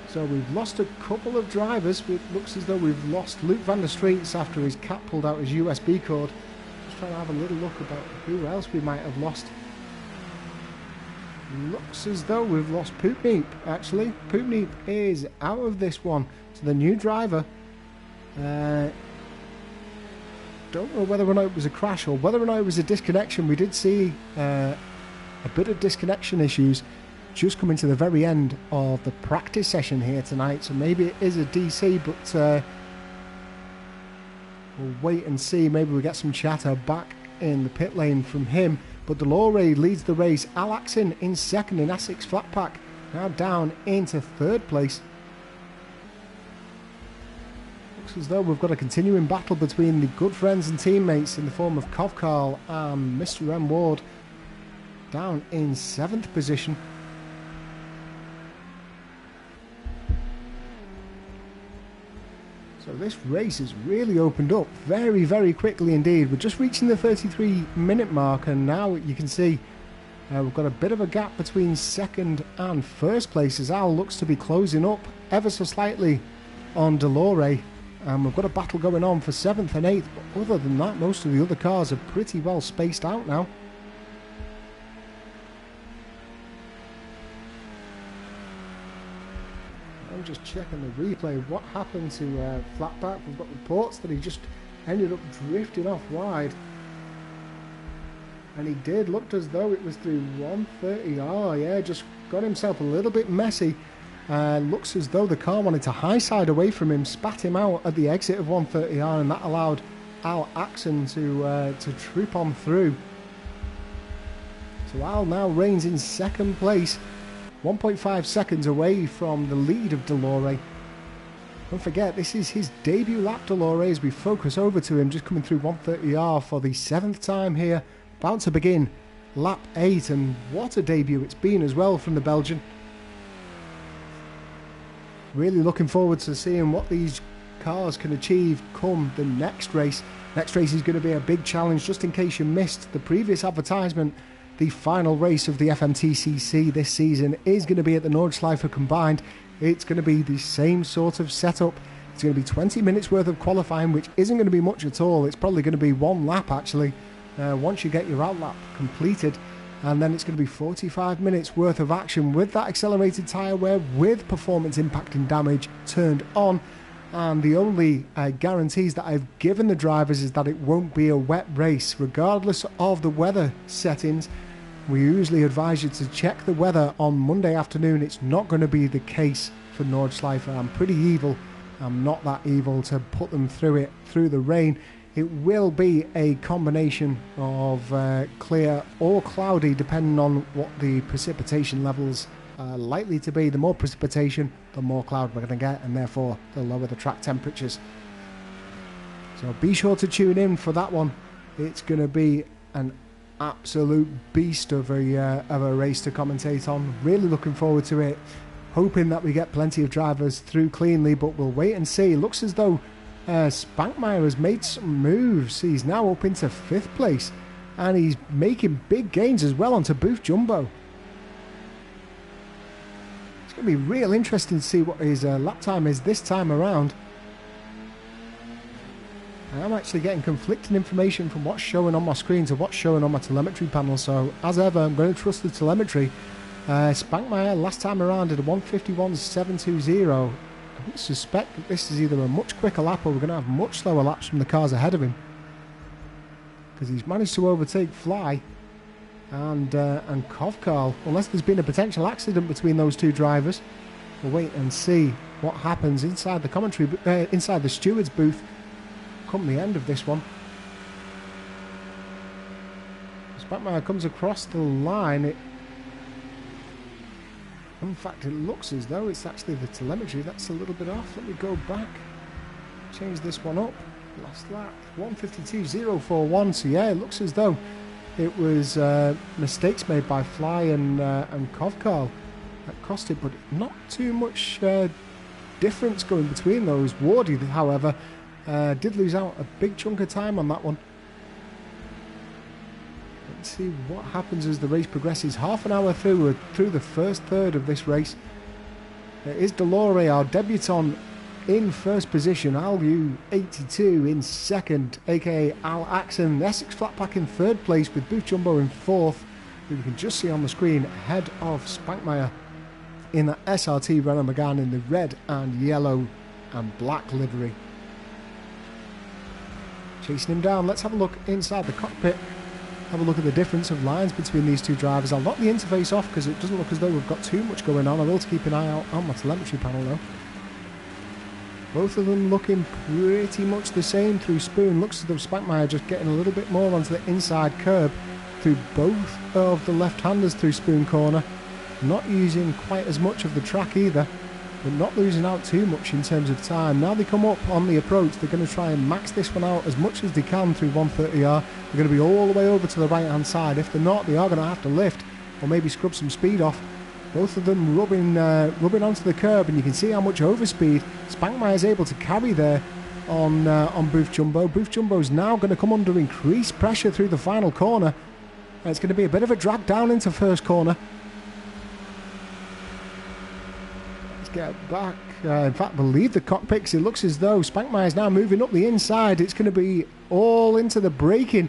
So we've lost a couple of drivers. It looks as though we've lost Luke van der Streets after his cat pulled out his USB cord. Just trying to have a little look about who else we might have lost. Looks as though we've lost Poopneep, actually. Poopneep is out of this one. So the new driver, don't know whether or not it was a crash or whether or not it was a disconnection. We did see a bit of disconnection issues just coming to the very end of the practice session here tonight. So maybe it is a DC, but we'll wait and see. Maybe we get some chatter back in the pit lane from him. But Delore leads the race. Al Axon in second in Essex Flatpack, now down into third place. Looks as though we've got a continuing battle between the good friends and teammates in the form of Kovkarl and Mr. M. Ward, down in 7th position. So this race has really opened up very, very quickly indeed. We're just reaching the 33-minute mark, and now you can see we've got a bit of a gap between second and first place as Al looks to be closing up ever so slightly on Delore. We've got a battle going on for 7th and 8th, but other than that, most of the other cars are pretty well spaced out now. I'm just checking the replay. What happened to Flatback? We've got reports that he just ended up drifting off wide. And he did. Looked as though it was through 130R. Yeah, just got himself a little bit messy. Looks as though the car wanted to high side away from him, spat him out at the exit of 130R, and that allowed Al Axon to troop on through. So Al now reigns in second place, 1.5 seconds away from the lead of Delore. Don't forget, this is his debut lap, Delore, as we focus over to him, just coming through 130R for the 7th time here. About to begin lap 8, and what a debut it's been as well from the Belgian. Really looking forward to seeing what these cars can achieve come the next race. Next race is going to be a big challenge. Just in case you missed the previous advertisement, the final race of the FMTCC this season is going to be at the Nordschleife combined. It's going to be the same sort of setup. It's going to be 20 minutes worth of qualifying, which isn't going to be much at all. It's probably going to be one lap actually, once you get your out lap completed. And then it's going to be 45 minutes worth of action with that accelerated tyre wear, with performance impacting damage turned on. And the only guarantees that I've given the drivers is that it won't be a wet race, regardless of the weather settings. We usually advise you to check the weather on Monday afternoon. It's not going to be the case for Nordschleife. I'm pretty evil. I'm not that evil to put them through the rain. It will be a combination of clear or cloudy, depending on what the precipitation levels are likely to be. The more precipitation, the more cloud we're going to get, and therefore the lower the track temperatures. So be sure to tune in for that one. It's going to be an absolute beast of a race to commentate on. Really looking forward to it. Hoping that we get plenty of drivers through cleanly, but we'll wait and see. It looks as though Spankmeyer has made some moves. He's now up into 5th place, and he's making big gains as well onto Booth Jumbo. It's going to be real interesting to see what his lap time is this time around. I'm actually getting conflicting information from what's showing on my screen to what's showing on my telemetry panel, so as ever I'm going to trust the telemetry. Spankmeyer last time around did a 151.720. I suspect that this is either a much quicker lap or we're going to have much slower laps from the cars ahead of him, because he's managed to overtake Fly and Kovkarl, unless there's been a potential accident between those two drivers. We'll wait and see what happens inside the commentary, inside the steward's booth come the end of this one. Spankmeyer comes across the line. In fact, it looks as though it's actually the telemetry that's a little bit off. Let me go back, change this one up. Last lap, 152.041. So yeah, it looks as though it was mistakes made by Fly and Kovkarl that cost it, but not too much difference going between those. Wardy, however, did lose out a big chunk of time on that one. Let's see what happens as the race progresses. Half an hour through the first third of this race. It is Delore, our debutant, in first position. Alu 82 in second, aka Al Axon. Essex Flatpack in third place, with Booth Jumbo in fourth, who we can just see on the screen ahead of Spankmeyer in that SRT Renault Megane in the red and yellow and black livery. Chasing him down. Let's have a look inside the cockpit. Have a look at the difference of lines between these two drivers. I'll knock the interface off because it doesn't look as though we've got too much going on. I will keep an eye out on my telemetry panel though. Both of them looking pretty much the same through Spoon. Looks as though Spankmeyer just getting a little bit more onto the inside curb through both of the left-handers through Spoon Corner. Not using quite as much of the track either, but not losing out too much in terms of time. Now they come up on the approach, they're going to try and max this one out as much as they can through 130R. They're going to be all the way over to the right hand side. If they're not, they are going to have to lift or maybe scrub some speed off. Both of them rubbing onto the curb, and you can see how much overspeed Spankmeyer is able to carry there on Booth Jumbo. Booth Jumbo is now going to come under increased pressure through the final corner. It's going to be a bit of a drag down into first corner. Let's get back. In fact, I believe the cockpit, because it looks as though Spankmeyer is now moving up the inside. It's going to be all into the braking.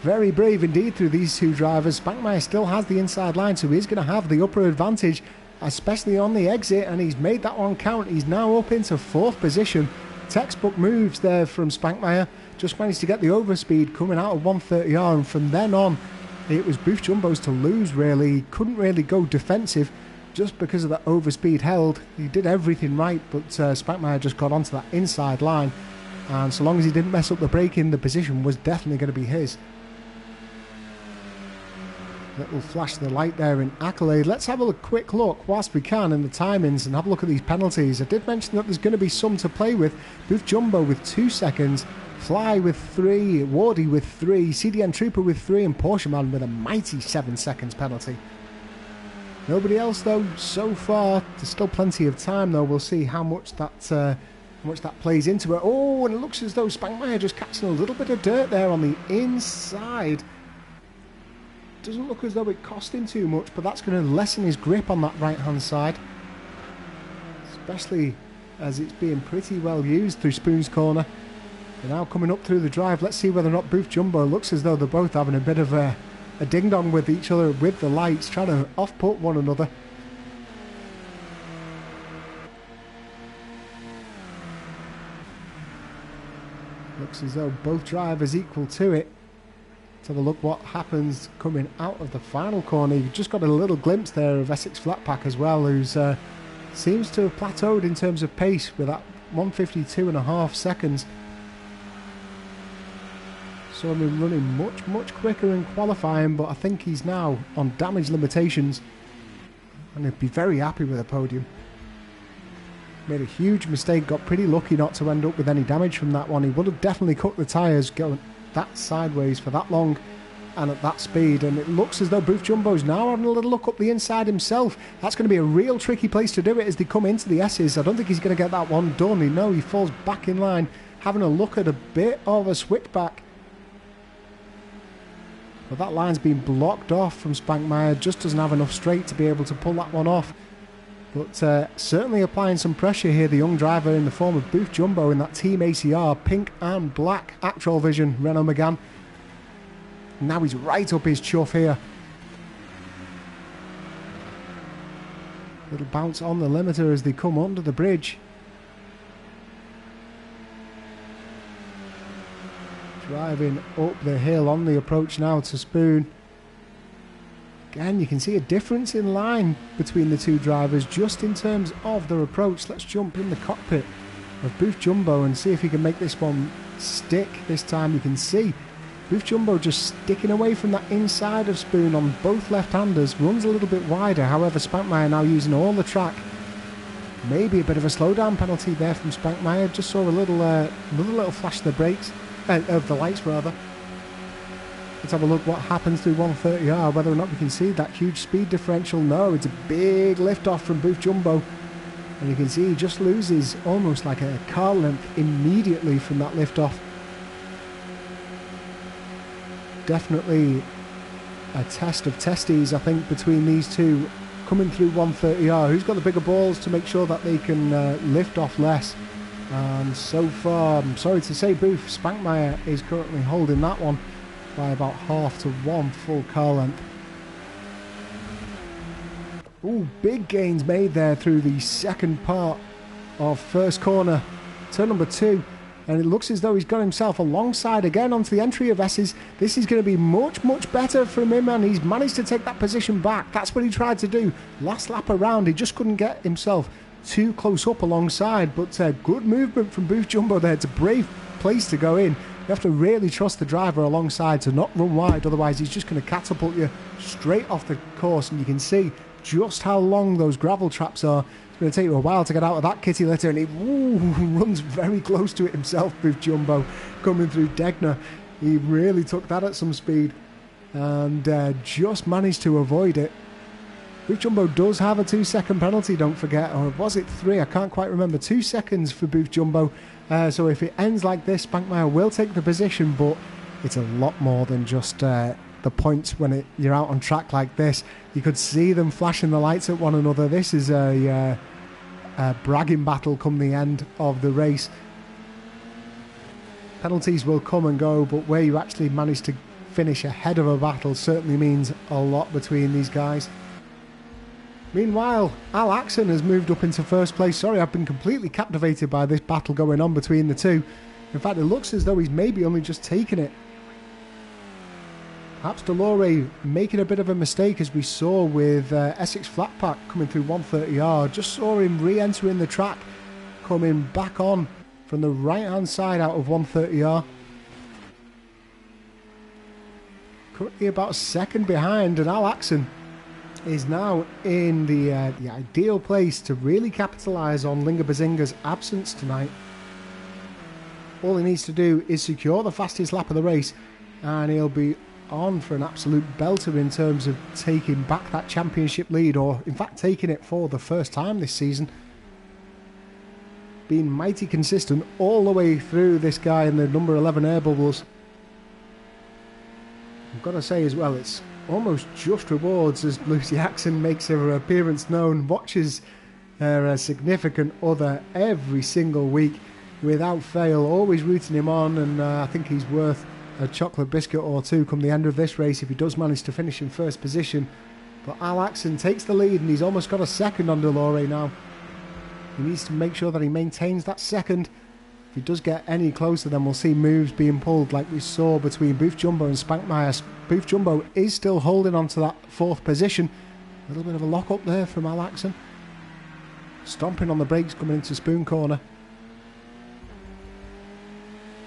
Very brave indeed through these two drivers. Spankmeyer still has the inside line, so he's going to have the upper advantage, especially on the exit, and he's made that one count. He's now up into fourth position. Textbook moves there from Spankmeyer. Just managed to get the overspeed coming out of 130R, and from then on, it was Booth Jumbo's to lose, really. He couldn't really go defensive just because of that overspeed held. He did everything right, but Spackmeyer just got onto that inside line, and so long as he didn't mess up the braking, the position was definitely going to be his. Little flash of the light there in accolade. Let's have a quick look whilst we can in the timings and have a look at these penalties. I did mention that there's going to be some to play with. Booth Jumbo with 2 seconds, Fly with 3, Wardy with 3, CDN Trooper with 3, and Porsche Man with a mighty 7 seconds penalty. Nobody else though so far. There's still plenty of time though. We'll see how much that plays into it. Oh, and it looks as though Spackmeyer just catching a little bit of dirt there on the inside. Doesn't look as though it cost him too much, but that's going to lessen his grip on that right hand side, especially as it's being pretty well used through Spoon's corner. They're now coming up through the drive. Let's see whether or not Booth Jumbo, looks as though they're both having a bit of a ding dong with each other with the lights, trying to off put one another. Looks as though both drivers equal to it. Let's have a look what happens coming out of the final corner. You've just got a little glimpse there of Essex Flatpack as well, who's seems to have plateaued in terms of pace with that 152.5 seconds. Saw him running much quicker in qualifying, but I think he's now on damage limitations and he'd be very happy with a podium. Made a huge mistake, got pretty lucky not to end up with any damage from that one. He would have definitely cut the tyres going that sideways for that long and at that speed, and it looks as though Booth Jumbo's now having a little look up the inside himself. That's going to be a real tricky place to do it as they come into the S's. I don't think he's going to get that one done. No, he falls back in line, having a look at a bit of a switchback. But that line's been blocked off from Spackmeyer, just doesn't have enough straight to be able to pull that one off. But certainly applying some pressure here, the young driver in the form of Booth Jumbo in that Team ACR pink and black Actual Vision Renault Megane. Now he's right up his chuff here. Little bounce on the limiter as they come under the bridge. Driving up the hill on the approach now to Spoon. Again, you can see a difference in line between the two drivers just in terms of their approach. Let's jump in the cockpit of Booth Jumbo and see if he can make this one stick this time. You can see Booth Jumbo just sticking away from that inside of Spoon on both left-handers. Runs a little bit wider, however Spackmeyer now using all the track. Maybe a bit of a slowdown penalty there from Spackmeyer. Just saw a another little flash of the brakes, of the lights rather. Let's have a look what happens through 130R, whether or not we can see that huge speed differential. No, it's a big lift off from Booth Jumbo. And you can see he just loses almost like a car length immediately from that lift off. Definitely a test of testes, I think, between these two coming through 130R. Who's got the bigger balls to make sure that they can lift off less? And so far, I'm sorry to say, Booth, Spackmeyer is currently holding that one by about half to 1 full car length. Ooh, big gains made there through the second part of first corner, turn number 2. And it looks as though he's got himself alongside again onto the entry of S's. This is going to be much better from him, and he's managed to take that position back. That's what he tried to do last lap around. He just couldn't get himself too close up alongside, but good movement from Booth Jumbo there. It's a brave place to go in. You have to really trust the driver alongside to not run wide, otherwise he's just going to catapult you straight off the course. And you can see just how long those gravel traps are. It's going to take you a while to get out of that kitty litter, and he runs very close to it himself, Booth Jumbo, coming through Degner. He really took that at some speed and just managed to avoid it. Booth Jumbo does have a 2-second penalty, don't forget, or was it 3? I can't quite remember. 2 seconds for Booth Jumbo. So if it ends like this, Spackmeyer will take the position, but it's a lot more than just the points when you're out on track like this. You could see them flashing the lights at one another. This is a bragging battle come the end of the race. Penalties will come and go, but where you actually manage to finish ahead of a battle certainly means a lot between these guys. Meanwhile, Al Axon has moved up into first place. Sorry, I've been completely captivated by this battle going on between the two. In fact, it looks as though he's maybe only just taken it Perhaps Delore making a bit of a mistake, as we saw with Essex Flatpack coming through 130R. Just saw him re-entering the track, coming back on from the right-hand side out of 130R. Currently about a second behind, and Al Axon is now in the ideal place to really capitalise on Linga Bazinga's absence tonight. All he needs to do is secure the fastest lap of the race, and he'll be on for an absolute belter in terms of taking back that championship lead, or in fact taking it for the first time this season. Being mighty consistent all the way through, this guy in the number 11 air bubbles. I've got to say as well, it's almost just rewards as Lucy Axon makes her appearance known, watches her significant other every single week without fail, always rooting him on, and I think he's worth a chocolate biscuit or two come the end of this race if he does manage to finish in first position. But Al Axon takes the lead, and he's almost got a second on Delore now. He needs to make sure that he maintains that second. If he does get any closer, then we'll see moves being pulled like we saw between Booth Jumbo and Spankmeyer. Booth Jumbo is still holding on to that fourth position. A little bit of a lock up there from Al Axon. Stomping on the brakes coming into Spoon Corner.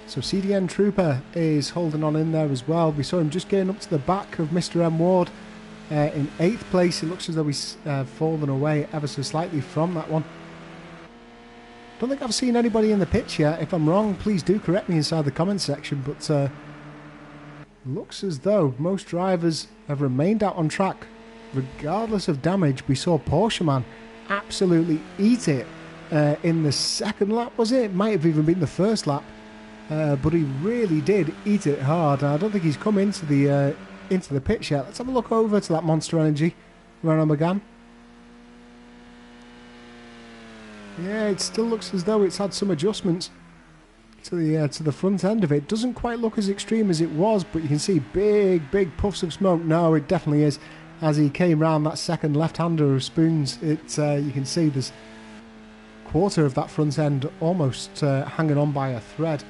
So CDN Trooper is holding on in there as well. We saw him just getting up to the back of Mr. M Ward in 8th place. It looks as though he's fallen away ever so slightly from that one. Don't think I've seen anybody in the pitch yet. If I'm wrong, please do correct me inside the comments section. But looks as though most drivers have remained out on track regardless of damage. We saw Porsche Man absolutely eat it in the second lap, was it? It might have even been the first lap. But he really did eat it hard. I don't think he's come into the pitch yet. Let's have a look over to that Monster Energy, Renault Megane. Yeah, it still looks as though it's had some adjustments to the front end of it. Doesn't quite look as extreme as it was, but you can see big puffs of smoke. No, it definitely is. As he came round that second left-hander of Spoons, you can see there's a quarter of that front end almost hanging on by a thread.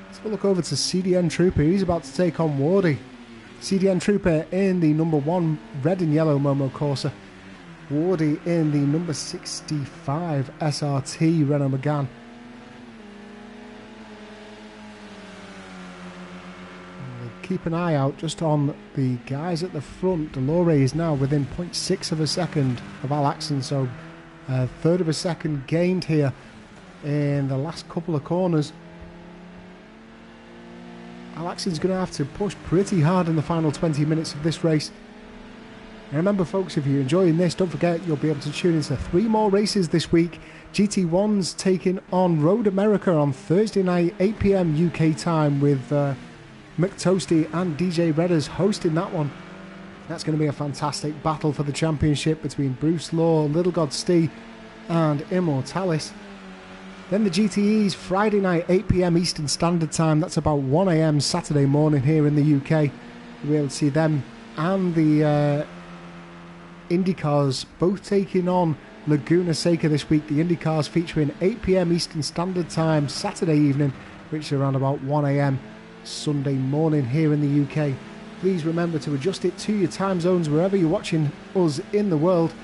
Let's look over to CDN Trooper. He's about to take on Wardy. CDN Trooper in the number 1 red and yellow Momo Corsa. Wardy in the number 65 SRT Renault Megane. Keep an eye out just on the guys at the front. Delore is now within 0.6 of a second of Al Axon, so a third of a second gained here in the last couple of corners. Al Axon's going to have to push pretty hard in the final 20 minutes of this race. And remember, folks, if you're enjoying this, don't forget you'll be able to tune into 3 more races this week. GT1's taking on Road America on Thursday night, 8 PM UK time, with McToasty and DJ Redders hosting that one. That's going to be a fantastic battle for the championship between Bruce Law, Little God Stee and Immortalis. Then the GTE's Friday night, 8 PM Eastern Standard Time. That's about 1 AM Saturday morning here in the UK. You'll be able to see them and the IndyCars both taking on Laguna Seca this week. The IndyCars featuring 8 PM Eastern Standard Time Saturday evening, which is around about 1 AM Sunday morning here in the UK. Please remember to adjust it to your time zones wherever you're watching us in the world.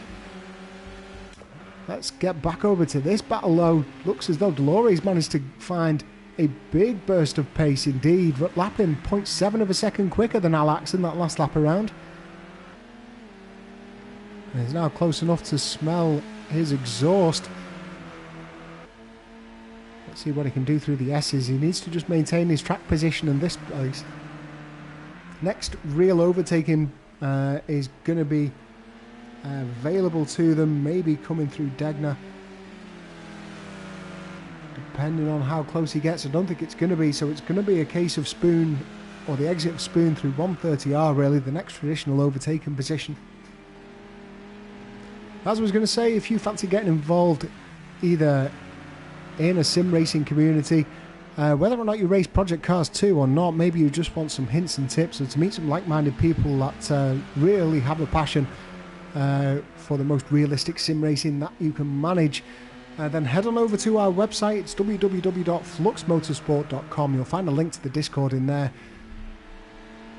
Let's get back over to this battle though. Looks as though Delore's managed to find a big burst of pace indeed, lapping 0.7 of a second quicker than Al Axon that last lap around. And he's now close enough to smell his exhaust. Let's see what he can do through the S's. He needs to just maintain his track position in this place. Next real overtaking is going to be available to them, maybe coming through Degner. Depending on how close he gets, I don't think it's going to be. So it's going to be a case of Spoon, or the exit of Spoon through 130R really, the next traditional overtaking position. As I was going to say, if you fancy getting involved either in a sim racing community, whether or not you race project cars too or not, maybe you just want some hints and tips, or to meet some like-minded people that really have a passion for the most realistic sim racing that you can manage, then head on over to our website. It's www.fluxmotorsport.com. You'll find a link to the Discord in there.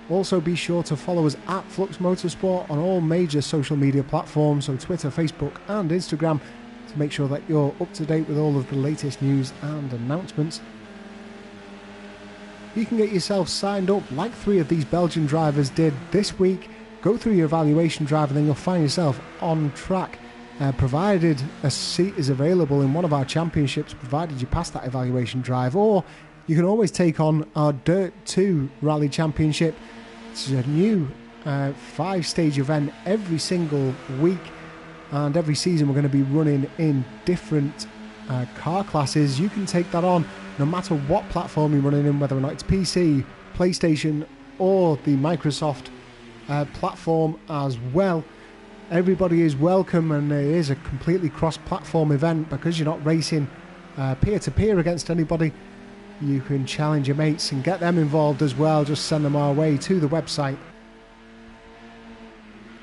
Also, be sure to follow us at Flux Motorsport on all major social media platforms, so Twitter, Facebook and Instagram, to make sure that you're up to date with all of the latest news and announcements. You can get yourself signed up like 3 of these Belgian drivers did this week. Go through your evaluation drive and then you'll find yourself on track, provided a seat is available in one of our championships, provided you pass that evaluation drive. Or you can always take on our Dirt 2 Rally Championship. It's a new 5-stage event every single week, and every season we're going to be running in different car classes. You can take that on no matter what platform you're running in, whether or not it's PC, PlayStation or the Microsoft platform as well. Everybody is welcome, and it is a completely cross-platform event because you're not racing peer-to-peer against anybody. You can challenge your mates and get them involved as well. Just send them our way to the website.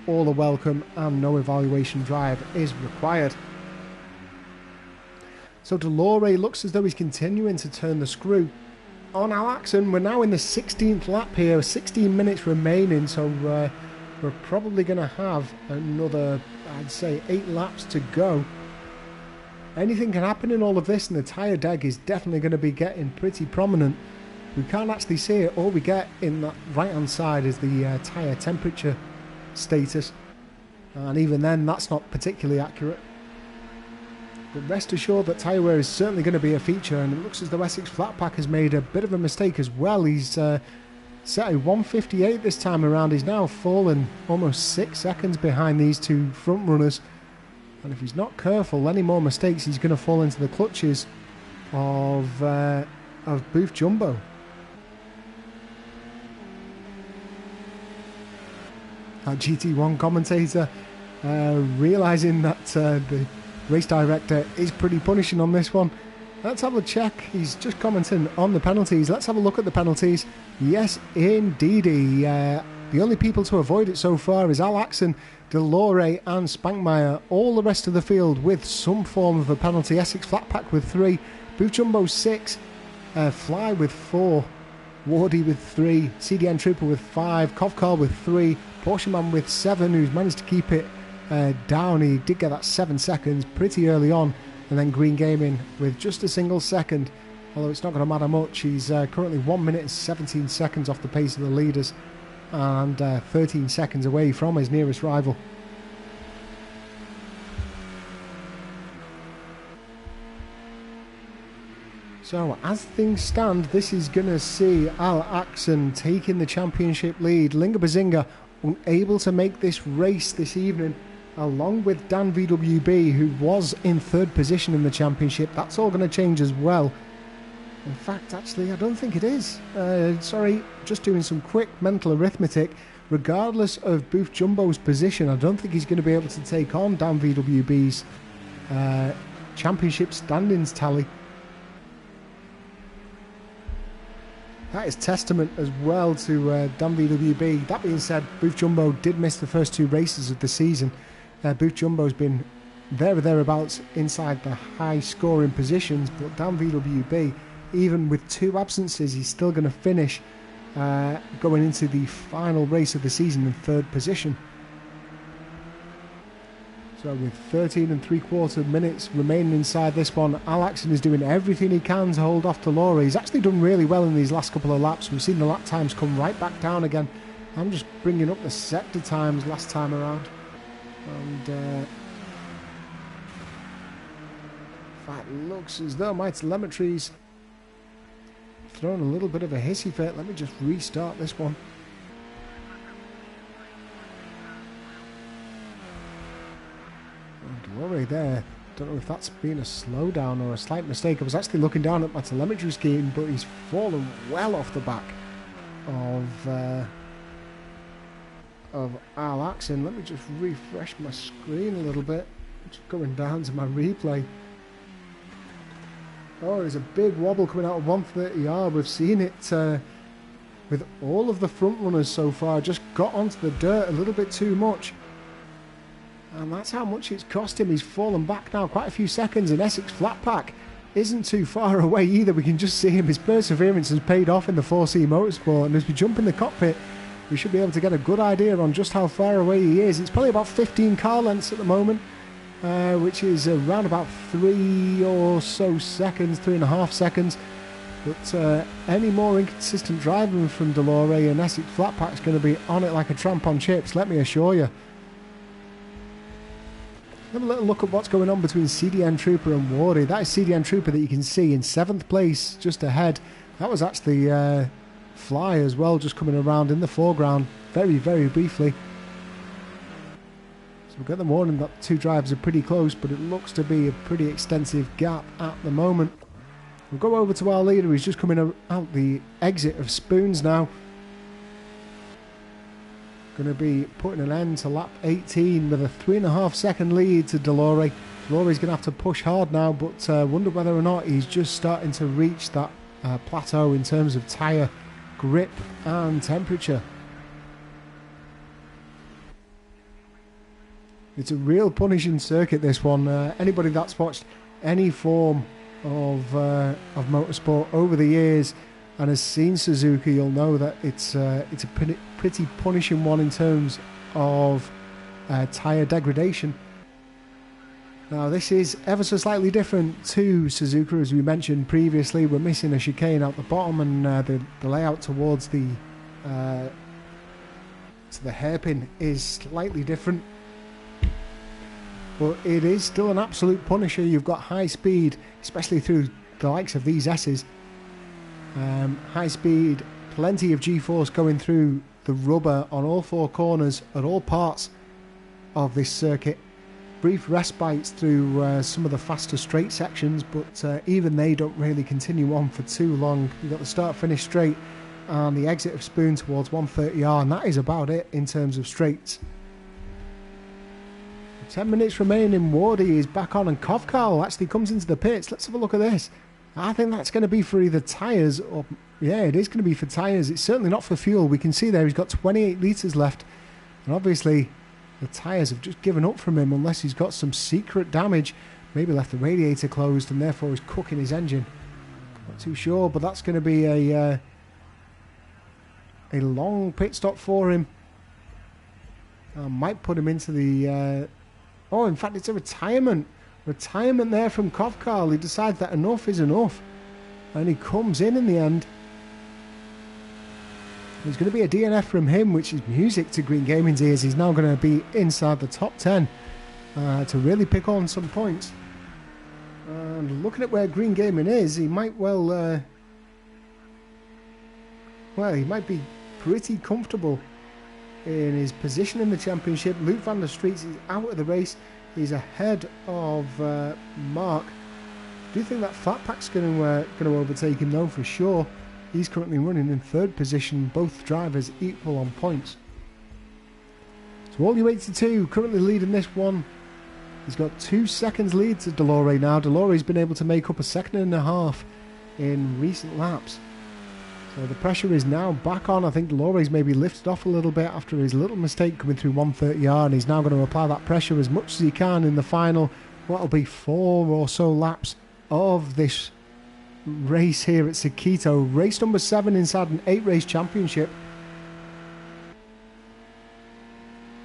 All are welcome and no evaluation drive is required. So Delore looks as though he's continuing to turn the screw on Alaxon. We're now in the 16th lap here, 16 minutes remaining, so we're probably going to have another, I'd say, 8 laps to go. Anything can happen in all of this, and the tyre deg is definitely going to be getting pretty prominent. We can't actually see it. All we get in that right hand side is the tyre temperature status, and even then that's not particularly accurate. But rest assured that tyre wear is certainly going to be a feature, and it looks as though Essex Flatpack has made a bit of a mistake as well. He's set a 1:58 this time around. He's now fallen almost 6 seconds behind these two front runners, and if he's not careful, any more mistakes, he's going to fall into the clutches of Booth Jumbo. Our GT1 commentator realising that the race director is pretty punishing on this one. Let's have a check. He's just commenting on the penalties. Let's have a look at the penalties. Yes, indeedy. The only people to avoid it so far is Alaxon, Delore and Spankmeyer. All the rest of the field with some form of a penalty. Essex Flatpack with 3, Booth Jumbo 6, Fly with 4, Wardy with 3, CDN Trooper with 5, Kovcar with 3, Porsche Man with 7, who's managed to keep it down. He did get that 7 seconds pretty early on, and then Green Gaming with just a single second, although it's not going to matter much. He's currently 1 minute and 17 seconds off the pace of the leaders, and 13 seconds away from his nearest rival. So as things stand, this is going to see Alaxon taking the championship lead. Linga Bazinga unable to make this race this evening, along with Dan VWB, who was in 3rd position in the championship. That's all going to change as well. In fact, actually, I don't think it is. Sorry, just doing some quick mental arithmetic. Regardless of Booth Jumbo's position, I don't think he's going to be able to take on Dan VWB's championship standings tally. That is testament as well to Dan VWB. That being said, Booth Jumbo did miss the first 2 races of the season. Booth Jumbo's been there or thereabouts inside the high scoring positions, but Dan VWB, even with 2 absences, he's still going to finish going into the final race of the season in 3rd position. So with 13 3/4 minutes remaining inside this one, Alaxon is doing everything he can to hold off Delore. He's actually done really well in these last couple of laps. We've seen the lap times come right back down again. I'm just bringing up the sector times last time around. And in fact, looks as though my telemetry's thrown a little bit of a hissy fit. Let me just restart this one. Delore there, don't know if that's been a slowdown or a slight mistake. I was actually looking down at my telemetry scheme, but he's fallen well off the back of Alaxon. Let me just refresh my screen a little bit. Just going down to my replay. Oh, there's a big wobble coming out of 130R. We've seen it with all of the front runners so far. Just got onto the dirt a little bit too much. And that's how much it's cost him. He's fallen back now quite a few seconds, and Essex Flatpack isn't too far away either. We can just see him. His perseverance has paid off in the 4C Motorsport, and as we jump in the cockpit, we should be able to get a good idea on just how far away he is. It's probably about 15 car lengths at the moment, which is around about 3 or so seconds, 3.5 seconds. But any more inconsistent driving from Delore, and Essex Flatpack's going to be on it like a tramp on chips, let me assure you. Have a little look at what's going on between CDN Trooper and Wardy. That is CDN Trooper that you can see in 7th place, just ahead. That was actually Fly as well, just coming around in the foreground very, very briefly. So we've got the warning that 2 drivers are pretty close, but it looks to be a pretty extensive gap at the moment. We'll go over to our leader. He's just coming out the exit of Spoons now. Going to be putting an end to lap 18 with a 3.5 second lead to Delore. Delore's going to have to push hard now, but wonder whether or not he's just starting to reach that plateau in terms of tyre grip and temperature. It's a real punishing circuit, this one. Anybody that's watched any form of motorsport over the years and has seen Suzuka, you'll know that it's a pretty punishing one in terms of tyre degradation. Now this is ever so slightly different to Suzuka, as we mentioned previously. We're missing a chicane out the bottom, and the layout towards the hairpin is slightly different. But it is still an absolute punisher. You've got high speed, especially through the likes of these S's. High speed, plenty of G-force going through the rubber on all 4 corners at all parts of this circuit. Brief respites through some of the faster straight sections, but even they don't really continue on for too long. You've got the start-finish straight and the exit of Spoon towards 130R, and that is about it in terms of straights. 10 minutes remaining. Wardy is back on, and Kovkarl actually comes into the pits. Let's have a look at this. I think that's going to be for either tyres or... Yeah, it is going to be for tyres. It's certainly not for fuel. We can see there he's got 28 litres left. And obviously, the tyres have just given up from him unless he's got some secret damage. Maybe left the radiator closed and therefore is cooking his engine. Not too sure, but that's going to be a long pit stop for him. I might put him into the... Oh, in fact, it's a retirement. Retirement there from Kovkarl. He decides that enough is enough. And he comes in the end. There's going to be a DNF from him, which is music to Green Gaming's ears. He's now going to be inside the top 10 to really pick on some points. And looking at where Green Gaming is, he might well... he might be pretty comfortable in his position in the championship. Luke van der Street is out of the race. He's ahead of Mark. Do you think that Flatpack's going to overtake him though? For sure. He's currently running in 3rd position. Both drivers equal on points. So all U82 currently leading this one. He's got 2 seconds lead to Delore now. Delore's been able to make up a 1.5 seconds in recent laps. So the pressure is now back on. I think Delore's maybe lifted off a little bit after his little mistake coming through 130R, and he's now going to apply that pressure as much as he can in the final, what'll be 4 or so laps of this race here at Sakitto. Race number 7 inside an 8-race championship.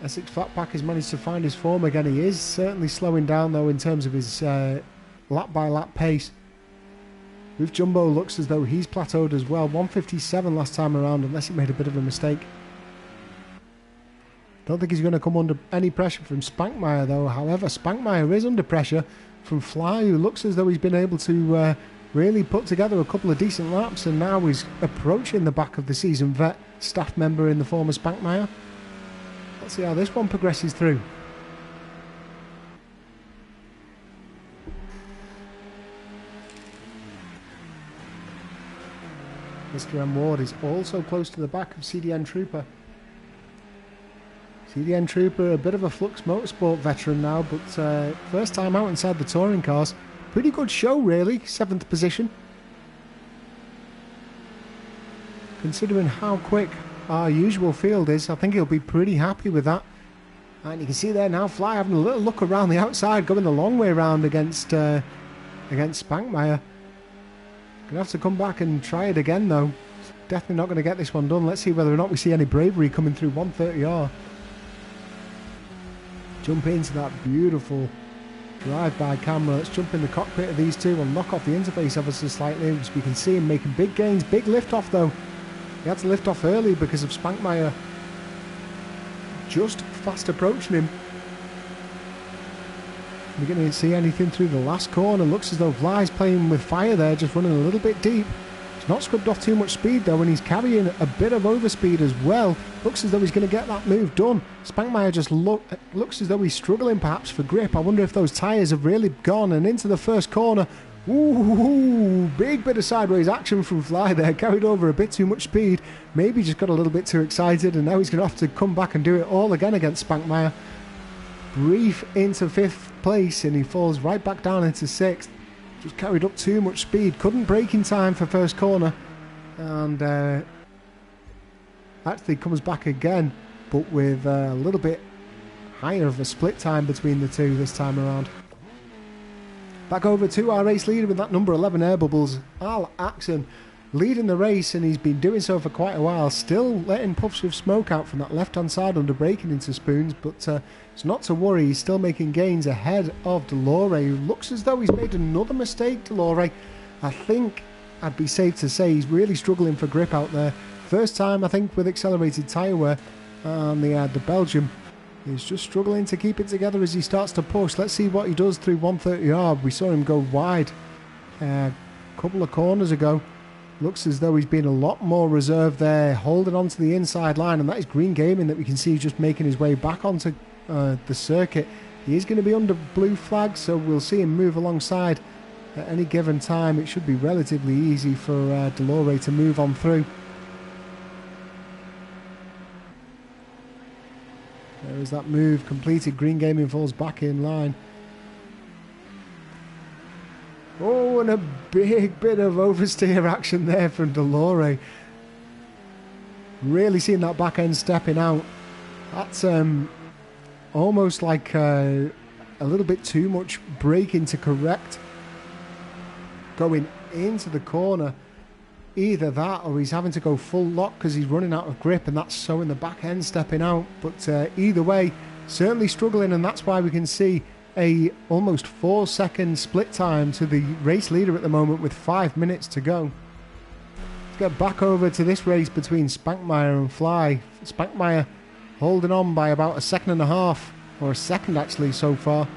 Essex Flatpack has managed to find his form again. He is certainly slowing down though in terms of his lap by lap pace. With Jumbo, looks as though he's plateaued as well. 157 last time around, unless he made a bit of a mistake. Don't think he's going to come under any pressure from Spankmeyer though. However, Spankmeyer is under pressure from Fly, who looks as though he's been able to really put together a couple of decent laps, and now he's approaching the back of the seasoned vet staff member in the form of Spankmeyer. Let's see how this one progresses through. Mr. M. Ward is also close to the back of CDN Trooper. CDN Trooper, a bit of a Flux Motorsport veteran now, but first time out inside the touring cars. Pretty good show, really. 7th position. Considering how quick our usual field is, I think he'll be pretty happy with that. And you can see there now Fly having a little look around the outside, going the long way around against Spankmeyer. Gonna have to come back and try it again though. Definitely not going to get this one done. Let's see whether or not we see any bravery coming through 130R. Jump into that beautiful drive-by camera. Let's jump in the cockpit of these two. We'll knock off the interface ever so slightly, as we can see him making big gains. Big lift off though. He had to lift off early because of Spankmeyer just fast approaching him. We're going to see anything through the last corner. Looks as though Fly's playing with fire there, just running a little bit deep. He's not scrubbed off too much speed though, and he's carrying a bit of overspeed as well. Looks as though he's going to get that move done. Spankmeyer just looks as though he's struggling perhaps for grip. I wonder if those tyres have really gone. And into the first corner. Ooh, big bit of sideways action from Fly there. Carried over a bit too much speed. Maybe just got a little bit too excited, and now he's going to have to come back and do it all again against Spankmeyer. Brief into 5th place, and he falls right back down into 6th. Just carried up too much speed. Couldn't brake in time for first corner. And actually comes back again, but with a little bit higher of a split time between the two this time around. Back over to our race leader with that number 11 air bubbles, Al Axon, leading the race, and he's been doing so for quite a while. Still letting puffs of smoke out from that left-hand side under braking into spoons, but it's not to worry. He's still making gains ahead of Delore, who looks as though he's made another mistake. Delore, I think I'd be safe to say he's really struggling for grip out there. First time, I think, with accelerated tyre wear, and the Belgium is just struggling to keep it together as he starts to push. Let's see what he does through 130R. We saw him go wide a couple of corners ago. Looks as though he's been a lot more reserved there, holding on to the inside line, and that is Green Gaming that we can see just making his way back onto the circuit. He is going to be under blue flag, so we'll see him move alongside at any given time. It should be relatively easy for Delore to move on through. There is that move completed. Green Gaming falls back in line. Oh, and a big bit of oversteer action there from Delore. Really seeing that back end stepping out. That's almost like a little bit too much braking to correct. Going into the corner. Either that, or he's having to go full lock because he's running out of grip, and that's showing the back end stepping out. But either way, certainly struggling, and that's why we can see a almost 4-second split time to the race leader at the moment with 5 minutes to go. Let's get back over to this race between Spankmeyer and Fly. Spankmeyer holding on by about 1.5 seconds, or a second actually so far.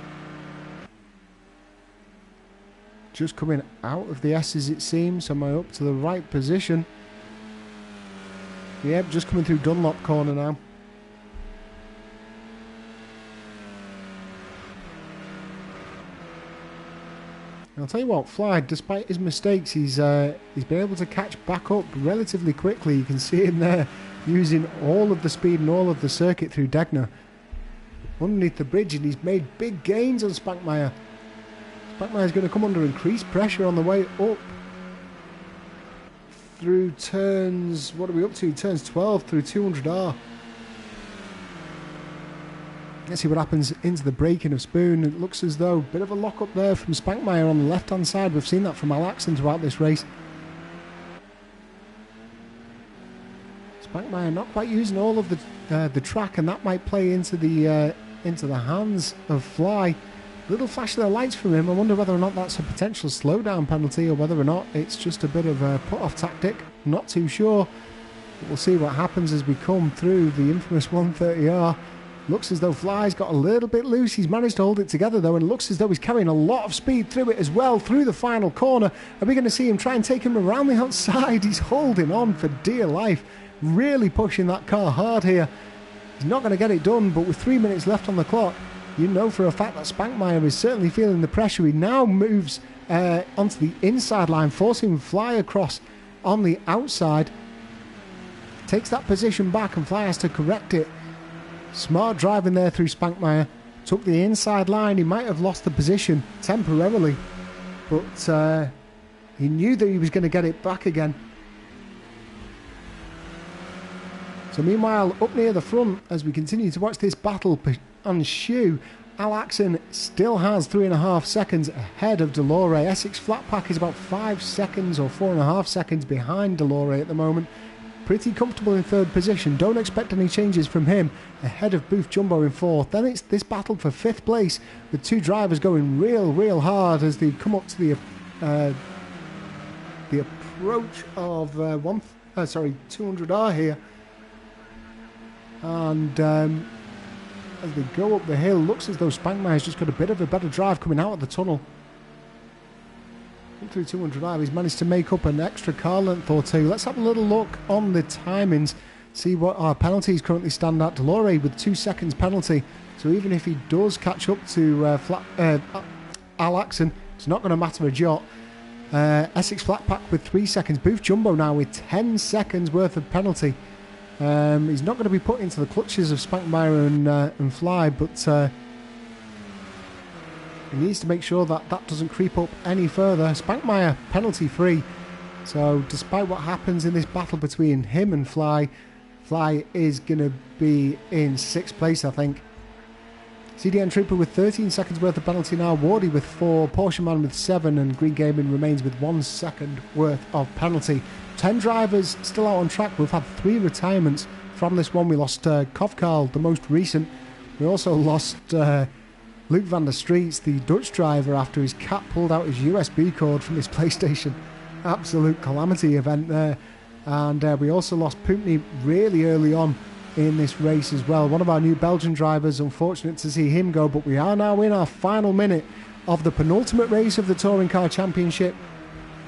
Just coming out of the S's, it seems. Am I up to the right position? Yep, just coming through Dunlop corner now. I'll tell you what, Fly, despite his mistakes, he's been able to catch back up relatively quickly. You can see him there using all of the speed and all of the circuit through Degner underneath the bridge, and he's made big gains on Spankmeyer. Spankmeyer's going to come under increased pressure on the way up through turns, what are we up to? Turns 12 through 200R. Let's see what happens into the braking of Spoon. It looks as though a bit of a lock up there from Spankmeyer on the left hand side. We've seen that from Al Axon throughout this race. Spankmeyer not quite using all of the track, and that might play into the hands of Fly. Little flash of the lights from him. I wonder whether or not that's a potential slowdown penalty, or whether or not it's just a bit of a put-off tactic. Not too sure. But we'll see what happens as we come through the infamous 130R. Looks as though Fly's got a little bit loose. He's managed to hold it together though, and looks as though he's carrying a lot of speed through it as well, through the final corner. Are we going to see him try and take him around the outside? He's holding on for dear life. Really pushing that car hard here. He's not going to get it done, but with 3 minutes left on the clock, you know for a fact that Spankmeyer is certainly feeling the pressure. He now moves onto the inside line, forcing Fly across on the outside. Takes that position back, and Fly has to correct it. Smart driving there through Spankmeyer. Took the inside line. He might have lost the position temporarily, but he knew that he was going to get it back again. So meanwhile, up near the front, as we continue to watch this battle and shoe. Al Axon still has 3.5 seconds ahead of Delore. Essex Flatpack is about 5 seconds or 4.5 seconds behind Delore at the moment. Pretty comfortable in third position. Don't expect any changes from him. Ahead of Booth Jumbo in fourth. Then it's this battle for fifth place with two drivers going real hard as they come up to the approach of 200R here. And as they go up the hill, looks as though Spankmeyer's just got a bit of a better drive coming out of the tunnel. Through 200R, he's managed to make up an extra car length or two. Let's have a little look on the timings, see what our penalties currently stand at. Delore with 2 seconds penalty, so even if he does catch up to Al Axon, it's not going to matter a jot. Essex Flatpack with 3 seconds. Booth Jumbo now with 10 seconds worth of penalty. He's not going to be put into the clutches of Spankmeyer and Fly, but he needs to make sure that that doesn't creep up any further. Spankmeyer penalty free, so despite what happens in this battle between him and Fly is going to be in 6th place, I think. CDN Trooper with 13 seconds worth of penalty now, Wardy with 4, Porsche Man with 7, and Green Gaming remains with 1 second worth of penalty. 10 drivers still out on track. We've had 3 retirements from this one. We lost Kovkarl, the most recent. We also lost Luke van der Streets, the Dutch driver, after his cat pulled out his USB cord from his PlayStation. Absolute calamity event there. And we also lost Poopney really early on in this race as well. One of our new Belgian drivers, unfortunate to see him go, but we are now in our final minute of the penultimate race of the Touring Car Championship.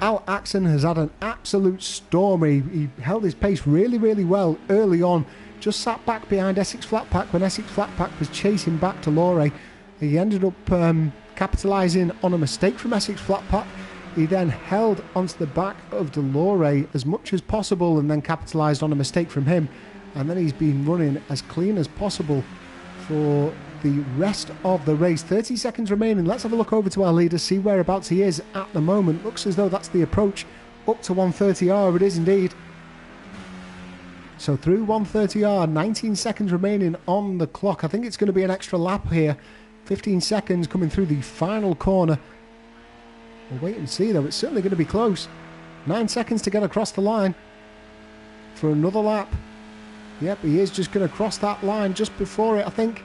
Al Axon has had an absolute storm. He held his pace really well early on, just sat back behind Essex Flatpack when Essex Flatpack was chasing back to Delore. He ended up capitalising on a mistake from Essex Flatpack. He then held onto the back of Delore as much as possible and then capitalised on a mistake from him. And then he's been running as clean as possible for the rest of the race. 30 seconds remaining. Let's have a look over to our leader, see whereabouts he is at the moment. Looks as though that's the approach up to 130R. It is indeed. So through 130R, 19 seconds remaining on the clock. I think it's going to be an extra lap here. 15 seconds coming through the final corner. We'll wait and see though. It's certainly going to be close. 9 seconds to get across the line for another lap. Yep, he is just going to cross that line just before it, I think.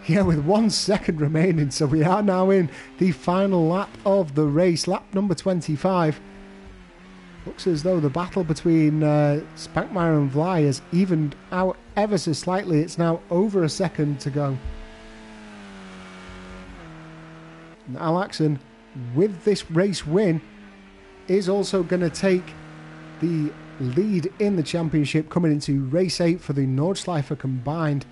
Yeah, with 1 second remaining. So we are now in the final lap of the race. Lap number 25. Looks as though the battle between Spankmeyer and Fly has evened out ever so slightly. It's now over a second to go. And Al Axon, with this race win, is also going to take the lead in the championship coming into race 8 for the Nordschleife combined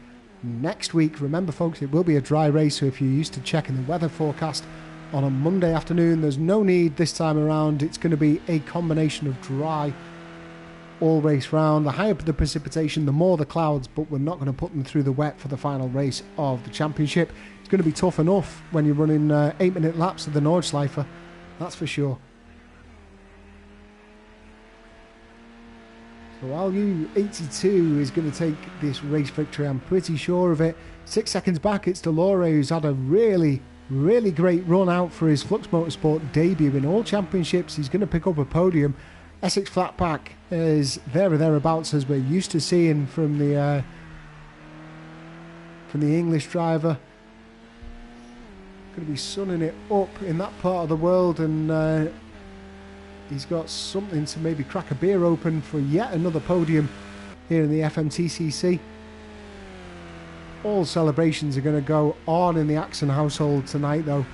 next week. Remember folks, it will be a dry race, so if you're used to checking the weather forecast on a Monday afternoon, there's no need this time around. It's going to be a combination of dry all race round. The higher the precipitation, the more the clouds, but we're not going to put them through the wet for the final race of the championship. It's going to be tough enough when you're running 8-minute laps of the Nordschleife, that's for sure. So RU82 is going to take this race victory, I'm pretty sure of it. 6 seconds back, it's Delore, who's had a really great run out for his Flux Motorsport debut in all championships. He's going to pick up a podium. Essex Flatpack is there or thereabouts, as we're used to seeing from the English driver. Going to be sunning it up in that part of the world, and he's got something to maybe crack a beer open for yet another podium here in the FMTCC. All celebrations are going to go on in the Axon household tonight though.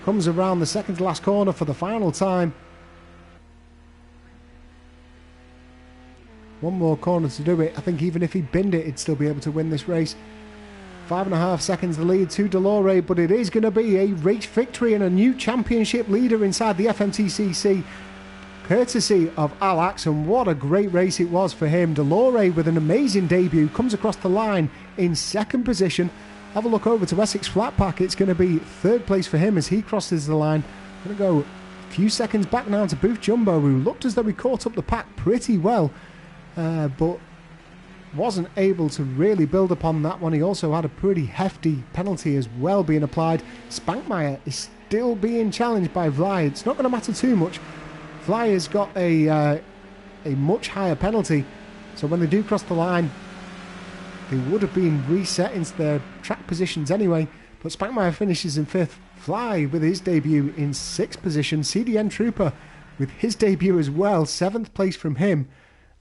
Comes around the second to last corner for the final time. One more corner to do it. I think even if he binned it, he'd still be able to win this race. 5.5 seconds the lead to Delore, but it is going to be a race victory and a new championship leader inside the FMTCC. Courtesy of Al Axon. What a great race it was for him. Delore with an amazing debut comes across the line in second position. Have a look over to Essex Flatpack. It's going to be third place for him as he crosses the line. Going to go a few seconds back now to Booth Jumbo, who looked as though he caught up the pack pretty well. But wasn't able to really build upon that one. He also had a pretty hefty penalty as well being applied. Spankmeyer is still being challenged by Vly. It's not going to matter too much. Vly has got a much higher penalty, so when they do cross the line, they would have been reset into their track positions anyway. But Spankmeyer finishes in 5th. Vly with his debut in 6th position. CDN Trooper with his debut as well, 7th place from him.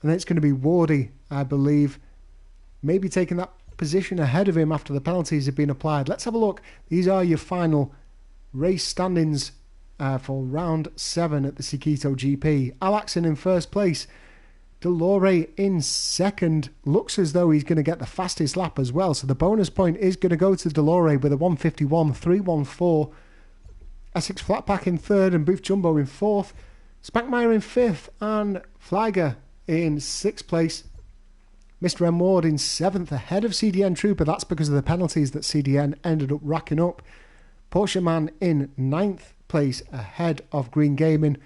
And then it's going to be Wardy, I believe, maybe taking that position ahead of him after the penalties have been applied. Let's have a look. These are your final race standings for round 7 at the Sakitto GP. Alaxon in 1st place. Delore in 2nd. Looks as though he's going to get the fastest lap as well. So the bonus point is going to go to Delore with a 151.314. Essex Flatpack in 3rd and Booth Jumbo in 4th. Spankmeyer in 5th and Flieger in 6th place. Mr. M. Ward in 7th ahead of CDN Trooper. That's because of the penalties that CDN ended up racking up. Porsche Man in 9th place ahead of Green Gaming.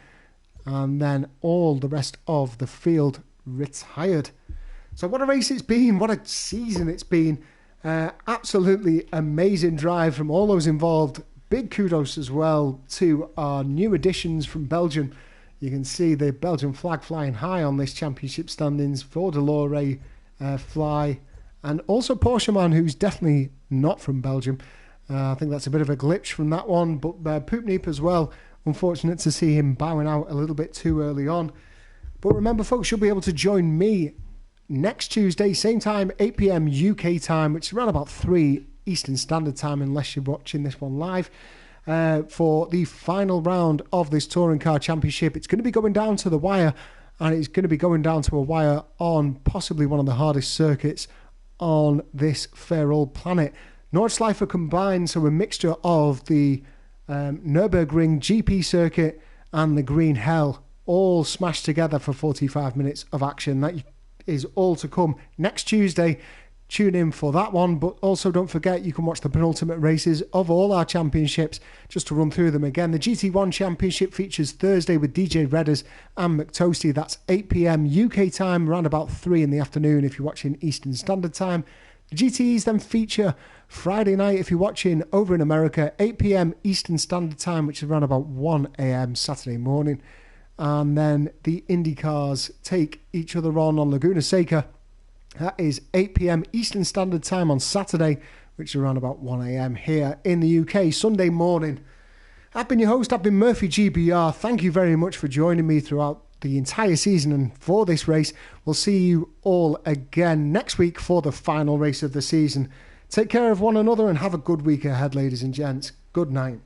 And then all the rest of the field retired. So what a race it's been. What a season it's been. Absolutely amazing drive from all those involved. Big kudos as well to our new additions from Belgium. You can see the Belgian flag flying high on this championship standings for Delore, Fly, and also Porsche Man, who's definitely not from Belgium. I think that's a bit of a glitch from that one, but Poopneep as well. Unfortunate to see him bowing out a little bit too early on. But remember, folks, you'll be able to join me next Tuesday, same time, 8 p.m. UK time, which is around about 3 Eastern Standard Time, unless you're watching this one live, for the final round of this Touring Car Championship. It's going to be going down to the wire, and it's going to be going down to a wire on possibly one of the hardest circuits on this fair old planet. Nordschleife combined, so a mixture of the Nürburgring GP circuit and the Green Hell, all smashed together for 45 minutes of action. That is all to come next Tuesday. Tune in for that one, but also don't forget you can watch the penultimate races of all our championships. Just to run through them again, the GT1 Championship features Thursday with DJ Redders and McToasty. That's 8 p.m. UK time, around about 3 in the afternoon if you're watching Eastern Standard Time. The GTEs then feature Friday night if you're watching over in America, 8 p.m. Eastern Standard Time, which is around about 1 a.m. Saturday morning. And then the Indy cars take each other on Laguna Seca. That is 8 p.m. Eastern Standard Time on Saturday, which is around about 1 a.m. here in the UK, Sunday morning. I've been your host, I've been Murphy GBR. Thank you very much for joining me throughout the entire season and for this race. We'll see you all again next week for the final race of the season. Take care of one another and have a good week ahead, ladies and gents. Good night.